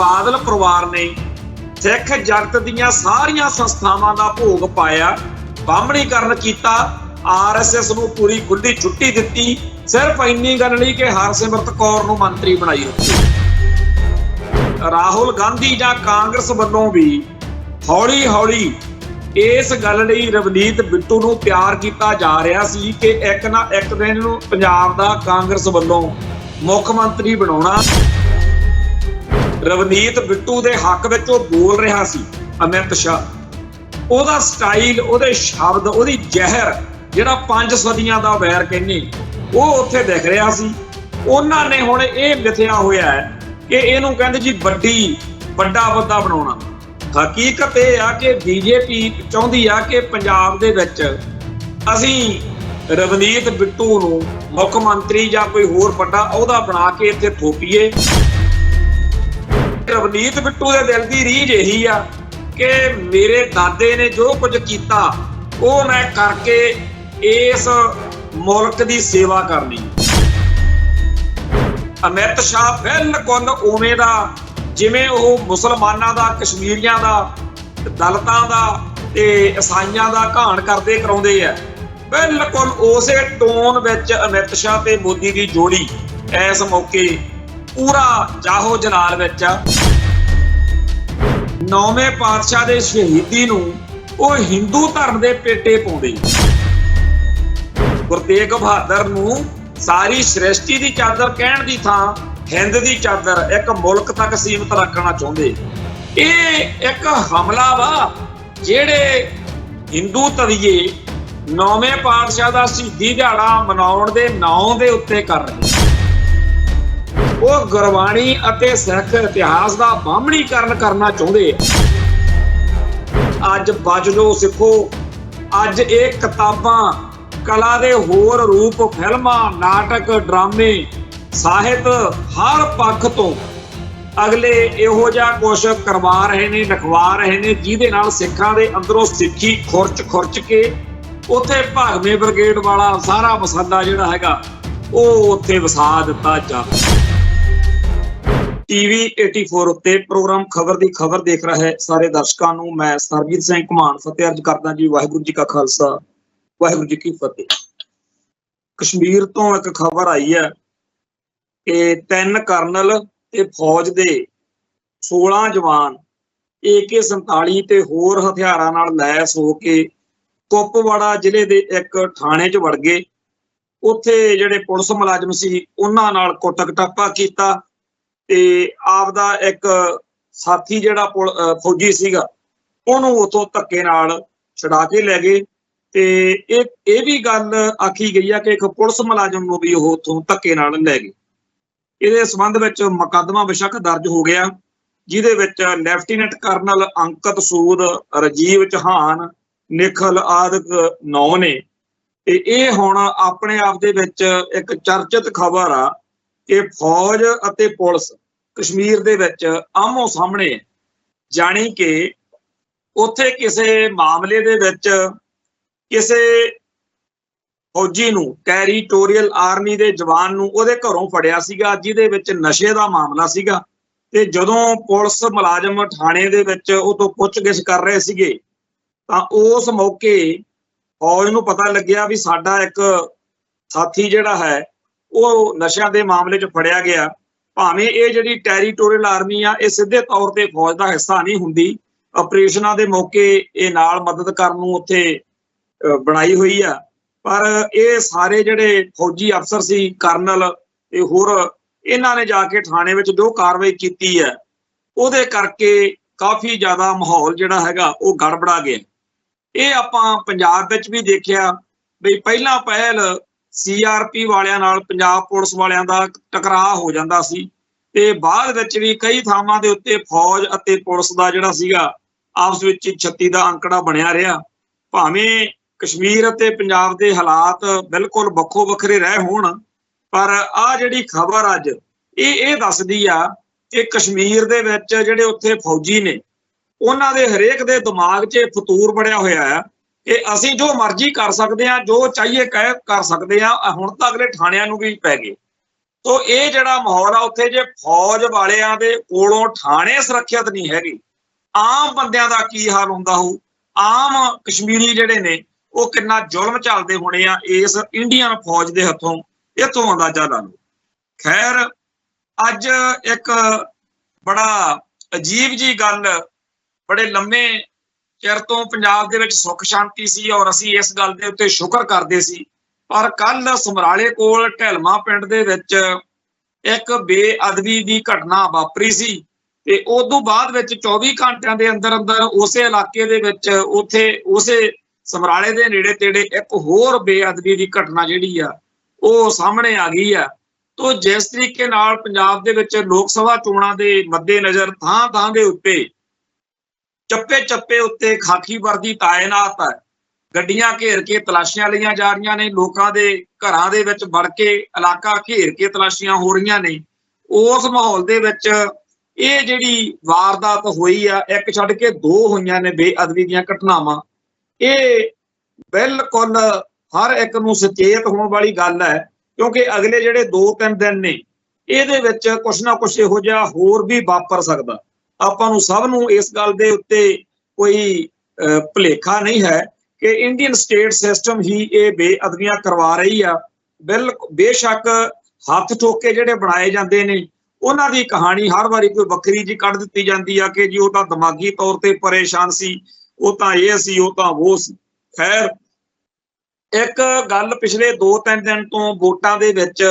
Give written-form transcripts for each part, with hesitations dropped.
ਬਾਦਲ ਪਰਿਵਾਰ ਨੇ ਸਿੱਖ ਜਗਤ ਦੀਆਂ ਸਾਰੀਆਂ ਸੰਸਥਾਵਾਂ ਦਾ ਭੋਗ ਪਾਇਆ, ਬਾਹਮਣੀਕਰਨ ਕੀਤਾ, ਆਰਐਸਐਸ ਨੂੰ ਪੂਰੀ ਖੁੱਲੀ ਛੁੱਟੀ ਦਿੱਤੀ, ਸਿਰਫ ਇੰਨੀ ਗੱਲ ਲਈ ਕਿ ਹਰਸਿਮਰਤ ਕੌਰ ਨੂੰ ਮੰਤਰੀ ਬਣਾਈ ਰੱਖੀ। ਰਾਹੁਲ ਗਾਂਧੀ ਜਾਂ ਕਾਂਗਰਸ ਵੱਲੋਂ ਵੀ ਹੌਲੀ ਹੌਲੀ ਇਸ ਗੱਲ ਲਈ ਰਵਨੀਤ ਬਿੱਟੂ ਨੂੰ ਤਿਆਰ ਕੀਤਾ ਜਾ ਰਿਹਾ ਸੀ ਕਿ ਇੱਕ ਨਾ ਇੱਕ ਦਿਨ ਨੂੰ ਪੰਜਾਬ ਦਾ ਕਾਂਗਰਸ ਵੱਲੋਂ ਮੁੱਖ ਮੰਤਰੀ ਬਣਾਉਣਾ। ਰਵਨੀਤ ਬਿੱਟੂ ਦੇ ਹੱਕ ਵਿੱਚ ਉਹ ਬੋਲ ਰਿਹਾ ਸੀ ਅਮਿਤ ਸ਼ਾਹ, ਉਹਦਾ ਸਟਾਈਲ, ਉਹਦੇ ਸ਼ਬਦ, ਉਹਦੀ ਜ਼ਹਿਰ ਜਿਹੜਾ 5 ਸਦੀਆਂ ਦਾ ਵੈਰ ਕਹਿੰਦੇ ਉਹ ਉੱਥੇ ਦਿਖ ਰਿਹਾ ਸੀ। ਉਹਨਾਂ ਨੇ ਹੁਣ ਇਹ ਮਿਥਿਆ ਹੋਇਆ ਹੈ ਕਿ ਇਹਨੂੰ ਕਹਿੰਦੇ ਜੀ ਵੱਡਾ ਬਣਾਉਣਾ। ਹਕੀਕਤ ਇਹ ਆ ਕਿ ਬੀਜੇਪੀ ਚਾਹੁੰਦੀ ਆ ਕਿ ਪੰਜਾਬ ਦੇ ਵਿੱਚ ਅਸੀਂ ਰਵਨੀਤ ਬਿੱਟੂ ਨੂੰ ਮੁੱਖ ਮੰਤਰੀ ਜਾਂ ਕੋਈ ਹੋਰ ਵੱਡਾ ਅਹੁਦਾ ਬਣਾ ਕੇ ਇੱਥੇ ਥੋਪੀਏ। ਰਵਨੀਤ ਬਿੱਟੂ ਦੇ ਦਿਲ ਦੀ ਰੀਝ ਇਹੀ ਆ ਕਿ ਮੇਰੇ ਦਾਦੇ ਨੇ ਜੋ ਕੁਝ ਕੀਤਾ ਉਹ ਮੈਂ ਕਰਕੇ ਇਸ ਮੁਲਕ ਦੀ ਸੇਵਾ ਕਰਨੀ। ਅਮਿਤ ਸ਼ਾਹ ਬਿਲਕੁਲ ਉਵੇਂ ਦਾ ਜਿਵੇਂ ਉਹ ਮੁਸਲਮਾਨਾਂ ਦਾ, ਕਸ਼ਮੀਰੀਆਂ ਦਾ, ਦਲਿਤਾਂ ਦਾ ਤੇ ਈਸਾਈਆਂ ਦਾ ਘਾਣ ਕਰਦੇ ਕਰਾਉਂਦੇ ਆ, ਬਿਲਕੁਲ ਉਸੇ ਟੋਨ ਵਿੱਚ ਅਮਿਤ ਸ਼ਾਹ ਤੇ ਮੋਦੀ ਦੀ ਜੋੜੀ ਇਸ ਮੌਕੇ ਪੂਰਾ ਜਾਹੋ ਜਲਾਲ ਵਿੱਚ ਆ। 9ਵੇਂ ਪਾਤਸ਼ਾਹ ਦੇ ਸ਼ਹੀਦੀ ਨੂੰ ਉਹ ਹਿੰਦੂ ਧਰਮ ਦੇ ਪੇਟੇ ਪਾਉਂਦੇ। ਗੁਰੂ ਤੇਗ ਬਹਾਦਰ ਨੂੰ ਸਾਰੀ ਸ੍ਰਿਸ਼ਟੀ ਦੀ ਚਾਦਰ ਕਹਿਣ ਦੀ ਥਾਂ ਹਿੰਦ ਦੀ ਚਾਦਰ, ਇੱਕ ਮੁਲਕ ਤੱਕ ਸੀਮਿਤ ਰੱਖਣਾ ਚਾਹੁੰਦੇ। ਇਹ ਇੱਕ ਹਮਲਾ ਵਾ ਜਿਹੜੇ ਹਿੰਦੂ ਤਵੀਏ 9ਵੇਂ ਪਾਤਸ਼ਾਹ ਦਾ ਸ਼ਹੀਦੀ ਦਿਹਾੜਾ ਮਨਾਉਣ ਦੇ ਨਾਂ ਦੇ ਉੱਤੇ ਕਰ ਰਹੇ। ਉਹ ਗੁਰਬਾਣੀ ਅਤੇ ਸਿੱਖ ਇਤਿਹਾਸ ਦਾ ਬਾਹਮਣੀਕਰਨ ਕਰਨਾ ਚਾਹੁੰਦੇ। ਅੱਜ ਬਚ ਜਾਓ ਸਿੱਖੋ, ਅੱਜ ਇਹ ਕਿਤਾਬਾਂ, ਕਲਾ ਦੇ ਹੋਰ ਰੂਪ, ਫਿਲਮਾਂ, ਨਾਟਕ, ਡਰਾਮੇ, ਸਾਹਿਤ, ਹਰ ਪੱਖ ਤੋਂ ਅਗਲੇ ਇਹੋ ਜਿਹਾ ਕੁਛ ਕਰਵਾ ਰਹੇ ਨੇ, ਲਿਖਵਾ ਰਹੇ ਨੇ ਜਿਹਦੇ ਨਾਲ ਸਿੱਖਾਂ ਦੇ ਅੰਦਰੋਂ ਸਿੱਖੀ ਖੁਰਚ ਕੇ ਉੱਥੇ ਭਾਗਵੇਂ ਬ੍ਰਿਗੇਡ ਵਾਲਾ ਸਾਰਾ ਮਸਾਲਾ ਜਿਹੜਾ ਹੈਗਾ ਉਹ ਉੱਥੇ ਵਸਾ ਦਿੱਤਾ ਜਾਂਦਾ। ਟੀਵੀ 84 ਉੱਤੇ ਪ੍ਰੋਗਰਾਮ ਖਬਰ ਦੀ ਖਬਰ ਦੇਖ ਰਹੇ ਸਾਰੇ ਦਰਸ਼ਕਾਂ ਨੂੰ ਮੈਂ ਸਰਬਜੀਤ ਸਿੰਘ ਘੁਮਾਣ ਫਤਿਹ ਅਰਜ਼ ਕਰਦਾ ਜੀ। ਵਾਹਿਗੁਰੂ ਜੀ ਕਾ ਖਾਲਸਾ, ਵਾਹਿਗੁਰੂ ਜੀ ਕੀ ਫਤਿਹ। ਕਸ਼ਮੀਰ ਤੋਂ ਇੱਕ ਖਬਰ ਆਈ ਹੈ ਕਿ 3 ਕਰਨਲ ਤੇ ਫੌਜ ਦੇ 16 ਜਵਾਨ AK-47 ਤੇ ਹੋਰ ਹਥਿਆਰਾਂ ਨਾਲ ਲੈਸ ਹੋ ਕੇ ਕੁਪਵਾੜਾ ਜ਼ਿਲ੍ਹੇ ਦੇ ਇੱਕ ਥਾਣੇ 'ਚ ਵੜ ਗਏ। ਉੱਥੇ ਜਿਹੜੇ ਪੁਲਿਸ ਮੁਲਾਜ਼ਮ ਸੀ ਉਹਨਾਂ ਨਾਲ ਕੁੱਟ-ਕਟਾਪਾ ਕੀਤਾ ਤੇ ਆਪਦਾ ਇੱਕ ਸਾਥੀ ਜਿਹੜਾ ਫੌਜੀ ਸੀਗਾ ਉਹਨੂੰ ਉੱਥੋਂ ਧੱਕੇ ਨਾਲ ਛੁਡਾ ਕੇ ਲੈ ਗਏ। ਤੇ ਇਹ ਵੀ ਗੱਲ ਆਖੀ ਗਈ ਆ ਕਿ ਇੱਕ ਪੁਲਿਸ ਮੁਲਾਜ਼ਮ ਨੂੰ ਵੀ ਉਹ ਉੱਥੋਂ ਧੱਕੇ ਨਾਲ ਲੈ ਗਏ। ਇਹਦੇ ਸੰਬੰਧ ਵਿੱਚ ਮੁਕੱਦਮਾ ਬੇਸ਼ੱਕ ਦਰਜ ਹੋ ਗਿਆ, ਜਿਹਦੇ ਵਿੱਚ ਲੈਫਟੀਨੈਂਟ ਕਰਨਲ ਅੰਕਿਤ ਸੂਦ, ਰਾਜੀਵ ਚੌਹਾਨ, ਨਿਖਲ ਆਦਿਕ 9 ਨੇ। ਤੇ ਇਹ ਹੁਣ ਆਪਣੇ ਆਪ ਦੇ ਵਿੱਚ ਇੱਕ ਚਰਚਿਤ ਖਬਰ ਆ ਕਿ ਫੌਜ ਅਤੇ ਪੁਲਿਸ ਕਸ਼ਮੀਰ ਦੇ ਵਿੱਚ ਆਮੋ ਸਾਹਮਣੇ ਹੈ। ਜਾਣੀ ਕਿ ਉੱਥੇ ਕਿਸੇ ਮਾਮਲੇ ਦੇ ਵਿੱਚ ਕਿਸੇ ਫੌਜੀ ਨੂੰ, ਟੈਰੀਟੋਰੀਅਲ ਆਰਮੀ ਦੇ ਜਵਾਨ ਨੂੰ ਉਹਦੇ ਘਰੋਂ ਫੜਿਆ ਸੀਗਾ, ਜਿਹਦੇ ਵਿੱਚ ਨਸ਼ੇ ਦਾ ਮਾਮਲਾ ਸੀਗਾ। ਤੇ ਜਦੋਂ ਪੁਲਿਸ ਮੁਲਾਜ਼ਮ ਥਾਣੇ ਦੇ ਵਿੱਚ ਉਹ ਤੋਂ ਪੁੱਛਗਿੱਛ ਕਰ ਰਹੇ ਸੀਗੇ ਤਾਂ ਉਸ ਮੌਕੇ ਫੌਜ ਨੂੰ ਪਤਾ ਲੱਗਿਆ ਵੀ ਸਾਡਾ ਇੱਕ ਸਾਥੀ ਜਿਹੜਾ ਹੈ ਉਹ ਨਸ਼ਿਆਂ ਦੇ ਮਾਮਲੇ 'ਚ ਫੜਿਆ ਗਿਆ। ਭਾਵੇਂ ਇਹ ਜਿਹੜੀ ਟੈਰੀਟੋਰੀਅਲ ਆਰਮੀ ਆ ਇਹ ਸਿੱਧੇ ਤੌਰ ਤੇ ਫੌਜ ਦਾ ਹਿੱਸਾ ਨਹੀਂ ਹੁੰਦੀ, ਆਪਰੇਸ਼ਨਾਂ ਦੇ ਮੌਕੇ ਇਹ ਨਾਲ ਮਦਦ ਕਰਨ ਨੂੰ ਉੱਥੇ ਬਣਾਈ ਹੋਈ ਆ, ਪਰ ਇਹ ਸਾਰੇ ਜਿਹੜੇ ਫੌਜੀ ਅਫਸਰ ਸੀ, ਕਰਨਲ ਤੇ ਹੋਰ, ਇਹਨਾਂ ਨੇ ਜਾ ਕੇ ਥਾਣੇ ਵਿੱਚ ਜੋ ਕਾਰਵਾਈ ਕੀਤੀ ਹੈ ਉਹਦੇ ਕਰਕੇ ਕਾਫੀ ਜ਼ਿਆਦਾ ਮਾਹੌਲ ਜਿਹੜਾ ਹੈਗਾ ਉਹ ਗੜਬੜਾ ਗਿਆ। ਇਹ ਆਪਾਂ ਪੰਜਾਬ ਵਿੱਚ ਵੀ ਦੇਖਿਆ ਬਈ ਪਹਿਲਾਂ ਪਹਿਲ CRP ਵਾਲਿਆਂ ਨਾਲ ਪੰਜਾਬ ਪੁਲਿਸ ਵਾਲਿਆਂ ਦਾ ਟਕਰਾਅ ਹੋ ਜਾਂਦਾ ਸੀ ਤੇ ਬਾਅਦ ਵਿੱਚ ਵੀ ਕਈ ਥਾਵਾਂ ਦੇ ਉੱਤੇ ਫੌਜ ਅਤੇ ਪੁਲਿਸ ਦਾ ਜਿਹੜਾ ਸੀਗਾ ਆਪਸ ਵਿੱਚ 36 ਦਾ ਅੰਕੜਾ ਬਣਿਆ ਰਿਹਾ। ਭਾਵੇਂ ਕਸ਼ਮੀਰ ਅਤੇ ਪੰਜਾਬ ਦੇ ਹਾਲਾਤ ਬਿਲਕੁਲ ਵੱਖੋ ਵੱਖਰੇ ਰਹੇ ਹੋਣ, ਪਰ ਆਹ ਜਿਹੜੀ ਖਬਰ ਅੱਜ ਇਹ ਦੱਸਦੀ ਆ ਕਿ ਕਸ਼ਮੀਰ ਦੇ ਵਿੱਚ ਜਿਹੜੇ ਉੱਥੇ ਫੌਜੀ ਨੇ ਉਹਨਾਂ ਦੇ ਹਰੇਕ ਦੇ ਦਿਮਾਗ 'ਚ ਫਤੂਰ ਬਣਿਆ ਹੋਇਆ ਆ ਕਿ ਅਸੀਂ ਜੋ ਮਰਜ਼ੀ ਕਰ ਸਕਦੇ ਹਾਂ, ਜੋ ਚਾਹੀਏ ਕਰ ਸਕਦੇ ਹਾਂ। ਹੁਣ ਤਾਂ ਅਗਲੇ ਥਾਣਿਆਂ ਨੂੰ ਵੀ ਪੈ ਗਏ। तो ये जिहड़ा माहौल आ उत्थे जे फौज वालियां दे कोलों ठाणे सुरੱਖਿਅਤ नहीं हैगी, आम बंदियां दा की हाल हुंदा होऊ, आम कश्मीरी जिहड़े ने वो किन्ना जुल्म झलदे होणे आ इस इंडियन फौज दे हत्थों, इत्थों अंदाजा ला लो। खैर अज एक बड़ा अजीब जी गल, बड़े लंबे चिर तो पंजाब दे विच सुख शांति सी और असीं इस गल दे उत्ते शुक्र करदे सी, पर कल समराले कोल ढिलमा पिंड दे विच एक बेअदबी दी घटना वापरी सी ते उदों बाद विच 24 घंटिਆਂ ਦੇ अंदर अंदर उस इलाके दे विच उत्थे उसे समराले दे नेड़े तेड़े एक होर बेअदबी दी घटना जिहड़ी आ ਉਹ ਸਾਹਮਣੇ आ गई है। तो जिस तरीके नाल पंजाब दे विच लोक सभा चोणां दे मद्देनज़र थां थां दे उत्ते चप्पे चप्पे उत्ते खाकी वर्दी तायनात है, गड्डियां घेर के तलाशियां लईआं जा रहीआं ने, लोकां दे घरां दे विच वड़ के इलाका घेर के तलाशियां हो रहीआं ने। उस माहौल दे विच ਇਹ ਜਿਹੜੀ ਵਾਰਦਾਤ ਹੋਈ ਆ, ਇੱਕ ਛੱਡ ਕੇ ਦੋ ਹੋਈਆਂ ਨੇ ਬੇਅਦਬੀ ਦੀਆਂ ਘਟਨਾਵਾਂ, ਇਹ ਬਿਲਕੁਲ ਹਰ ਇੱਕ ਨੂੰ ਸੁਚੇਤ ਹੋਣ ਵਾਲੀ ਗੱਲ ਹੈ, ਕਿਉਂਕਿ ਅਗਲੇ ਜਿਹੜੇ 2-3 ਦਿਨ ਨੇ ਇਹਦੇ ਵਿੱਚ ਕੁਛ ਨਾ ਕੁਛ ਇਹੋ ਜਿਹਾ ਹੋਰ ਵੀ ਵਾਪਰ ਸਕਦਾ। ਆਪਾਂ ਨੂੰ ਸਭ ਨੂੰ ਇਸ ਗੱਲ ਦੇ ਉੱਤੇ ਕੋਈ ਭੁਲੇਖਾ ਨਹੀਂ ਹੈ ਕਿ ਇੰਡੀਅਨ ਸਟੇਟ ਸਿਸਟਮ ਹੀ ਇਹ ਬੇਅਦਬੀਆਂ ਕਰਵਾ ਰਹੀ ਆ। ਬੇਸ਼ੱਕ ਹੱਥ ਠੋਕੇ ਜਿਹੜੇ ਬਣਾਏ ਜਾਂਦੇ ਨੇ ਉਹਨਾਂ ਦੀ ਕਹਾਣੀ ਹਰ ਵਾਰੀ ਕੋਈ ਵੱਖਰੀ ਜੀ ਕੱਢ ਦਿੱਤੀ ਜਾਂਦੀ ਆ ਕਿ ਜੀ ਉਹ ਤਾਂ ਦਿਮਾਗੀ ਤੌਰ ਤੇ ਪਰੇਸ਼ਾਨ ਸੀ, ਉਹ ਤਾਂ ਇਹ ਸੀ, ਉਹ ਤਾਂ ਉਹ ਸੀ। ਖੈਰ ਇੱਕ ਗੱਲ ਪਿਛਲੇ 2-3 ਦਿਨ ਤੋਂ ਵੋਟਾਂ ਦੇ ਵਿੱਚ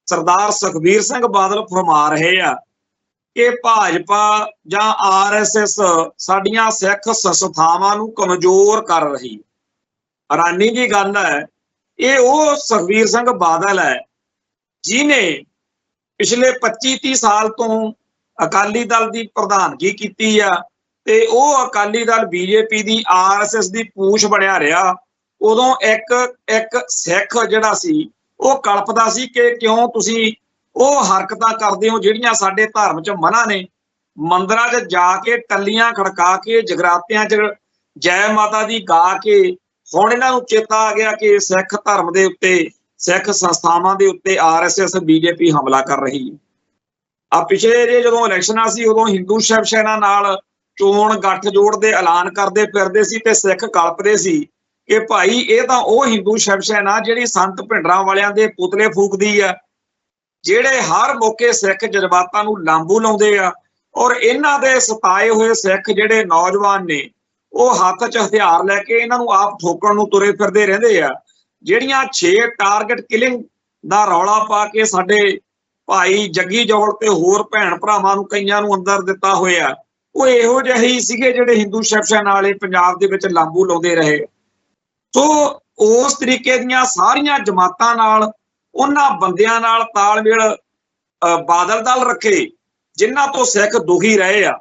ਸਰਦਾਰ ਸੁਖਬੀਰ ਸਿੰਘ ਬਾਦਲ ਫਰਮਾ ਰਹੇ ਆ ਕਿ ਭਾਜਪਾ ਜਾਂ RSS ਸਾਡੀਆਂ ਸਿੱਖ ਸੰਸਥਾਵਾਂ ਨੂੰ ਕਮਜ਼ੋਰ ਕਰ ਰਹੀ। ਹੈਰਾਨੀ ਦੀ ਗੱਲ ਹੈ, ਇਹ ਉਹ ਸੁਖਬੀਰ ਸਿੰਘ ਬਾਦਲ ਹੈ ਜਿਨੇ ਪਿਛਲੇ 25-30 ਸਾਲ ਤੋਂ ਅਕਾਲੀ ਦਲ ਦੀ ਪ੍ਰਧਾਨਗੀ ਕੀਤੀ ਆ ਤੇ ਉਹ ਅਕਾਲੀ ਦਲ BJP ਦੀ RSS ਦੀ ਪੂਛ ਬਣਿਆ ਰਿਹਾ। ਉਦੋਂ ਇੱਕ ਸਿੱਖ ਜਿਹੜਾ ਸੀ ਉਹ ਕਲਪਦਾ ਸੀ ਕਿ ਕਿਉਂ ਤੁਸੀਂ ਉਹ ਹਰਕਤਾਂ ਕਰਦੇ ਹੋ ਜਿਹੜੀਆਂ ਸਾਡੇ ਧਰਮ 'ਚ ਮਨਾ ਨੇ। ਮੰਦਰਾਂ 'ਚ ਜਾ ਕੇ ਟੱਲੀਆਂ ਖੜਕਾ ਕੇ ਜਗਰਾਤਿਆਂ 'ਚ ਜੈ ਮਾਤਾ ਦੀ ਗਾ ਕੇ ਹੁਣ ਇਹਨਾਂ ਨੂੰ ਚੇਤਾ ਆ ਗਿਆ ਕਿ ਸਿੱਖ ਧਰਮ ਦੇ ਉੱਤੇ, ਸਿੱਖ ਸੰਸਥਾਵਾਂ ਦੇ ਉੱਤੇ RSS BJP ਹਮਲਾ ਕਰ ਰਹੀ ਹੈ। ਆ ਪਿਛਲੇ ਜੇ ਜਦੋਂ ਇਲੈਕਸ਼ਨਾਂ ਸੀ ਉਦੋਂ ਹਿੰਦੂ ਸ਼ਿਵ ਸੈਨਾ ਨਾਲ ਚੋਣ ਗੱਠਜੋੜ ਦੇ ਐਲਾਨ ਕਰਦੇ ਫਿਰਦੇ ਸੀ ਤੇ ਸਿੱਖ ਕਲਪਦੇ ਸੀ ਕਿ ਭਾਈ ਇਹ ਤਾਂ ਉਹ ਹਿੰਦੂ ਸ਼ਿਵ ਸੈਨਾ ਜਿਹੜੀ ਸੰਤ ਭਿੰਡਰਾਂ ਵਾਲਿਆਂ ਦੇ ਪੁਤਲੇ ਫੂਕਦੀ ਆ, ਜਿਹੜੇ ਹਰ ਮੌਕੇ ਸਿੱਖ ਜਜ਼ਬਾਤਾਂ ਨੂੰ ਲਾਂਬੂ ਲਾਉਂਦੇ ਆ ਔਰ ਇਹਨਾਂ ਦੇ ਸਤਾਏ ਹੋਏ ਸਿੱਖ ਜਿਹੜੇ ਨੌਜਵਾਨ ਨੇ ਉਹ ਹੱਥ 'ਚ ਹਥਿਆਰ ਲੈ ਕੇ ਇਹਨਾਂ ਨੂੰ ਆਪ ਠੋਕਣ ਨੂੰ ਤੁਰੇ ਫਿਰਦੇ ਰਹਿੰਦੇ ਆ। ਜਿਹੜੀਆਂ 6 ਟਾਰਗੇਟ ਕਿਲਿੰਗ ਦਾ ਰੌਲਾ ਪਾ ਕੇ ਸਾਡੇ ਭਾਈ ਜੱਗੀ ਜੌਲ ਤੇ ਹੋਰ ਭੈਣ ਭਰਾਵਾਂ ਨੂੰ ਕਈਆਂ ਨੂੰ ਅੰਦਰ ਦਿੱਤਾ ਹੋਇਆ, ਉਹ ਇਹੋ ਜਿਹੇ ਹੀ ਸੀਗੇ ਜਿਹੜੇ ਹਿੰਦੂ ਸ਼ਿਵ ਸੈਨਾ ਵਾਲੇ ਪੰਜਾਬ ਦੇ ਵਿੱਚ ਲਾਂਬੂ ਲਾਉਂਦੇ ਰਹੇ। ਸੋ ਉਸ ਤਰੀਕੇ ਦੀਆਂ ਸਾਰੀਆਂ ਜਮਾਤਾਂ ਨਾਲ, ਉਹਨਾਂ ਬੰਦਿਆਂ ਨਾਲ ਤਾਲਮੇਲ ਬਾਦਲ ਦਲ ਰੱਖੇ ਜਿਨ੍ਹਾਂ ਤੋਂ ਸਿੱਖ ਦੁਖੀ ਰਹੇ ਆ।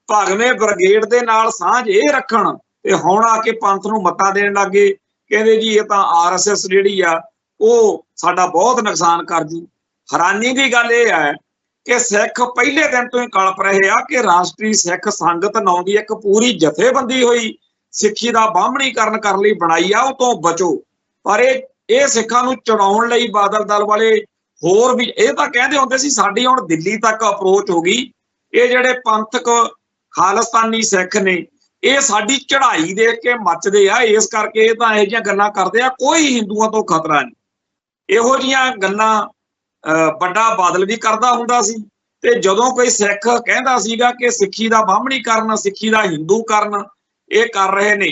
ਭਾਗਵੇਂ ਬ੍ਰਿਗੇਡ ਦੇ ਨਾਲ ਸਾਂਝ ਇਹ ਰੱਖਣ ਤੇ ਹੁਣ ਆ ਕੇ ਪੰਥ ਨੂੰ ਮੱਤਾ ਦੇਣ ਲੱਗੇ, ਕਹਿੰਦੇ ਜੀ ਇਹ ਤਾਂ RSS ਜਿਹੜੀ ਆ ਉਹ ਸਾਡਾ ਬਹੁਤ ਨੁਕਸਾਨ ਕਰ ਜੂ। ਹੈਰਾਨੀ ਦੀ ਗੱਲ ਇਹ ਹੈ ਕਿ ਸਿੱਖ ਪਹਿਲੇ ਦਿਨ ਤੋਂ ਹੀ ਕਲਪ ਰਹੇ ਆ ਕਿ ਰਾਸ਼ਟਰੀ ਸਿੱਖ ਸੰਗਤ ਨਾਂ ਦੀ ਇੱਕ ਪੂਰੀ ਜਥੇਬੰਦੀ ਹੋਈ ਸਿੱਖੀ ਦਾ ਬਾਹਮਣੀਕਰਨ ਕਰਨ ਲਈ ਬਣਾਈ ਆ, ਉਹ ਤੋਂ ਬਚੋ। ਪਰ ਇਹ ਸਿੱਖਾਂ ਨੂੰ ਚੜਾਉਣ ਲਈ ਬਾਦਲ ਦਲ ਵਾਲੇ ਹੋਰ ਵੀ ਇਹ ਤਾਂ ਕਹਿੰਦੇ ਹੁੰਦੇ ਸੀ ਸਾਡੀ ਹੁਣ ਦਿੱਲੀ ਤੱਕ ਅਪਰੋਚ ਹੋ ਗਈ, ਇਹ ਜਿਹੜੇ ਪੰਥਕ ਖਾਲਿਸਤਾਨੀ ਸਿੱਖ ਨੇ ਇਹ ਸਾਡੀ ਚੜ੍ਹਾਈ ਦੇਖ ਕੇ ਮੱਚਦੇ ਆ, ਇਸ ਕਰਕੇ ਇਹ ਤਾਂ ਇਹੋ ਜਿਹੀਆਂ ਗੱਲਾਂ ਕਰਦੇ ਆ, ਕੋਈ ਹਿੰਦੂਆਂ ਤੋਂ ਖਤਰਾ ਨਹੀਂ। ਇਹੋ ਜਿਹੀਆਂ ਗੱਲਾਂ ਵੱਡਾ ਬਾਦਲ ਵੀ ਕਰਦਾ ਹੁੰਦਾ ਸੀ ਤੇ ਜਦੋਂ ਕੋਈ ਸਿੱਖ ਕਹਿੰਦਾ ਸੀਗਾ ਕਿ ਸਿੱਖੀ ਦਾ ਬਾਹਮਣੀਕਰਨ, ਸਿੱਖੀ ਦਾ ਹਿੰਦੂਕਰਨ ਇਹ ਕਰ ਰਹੇ ਨੇ,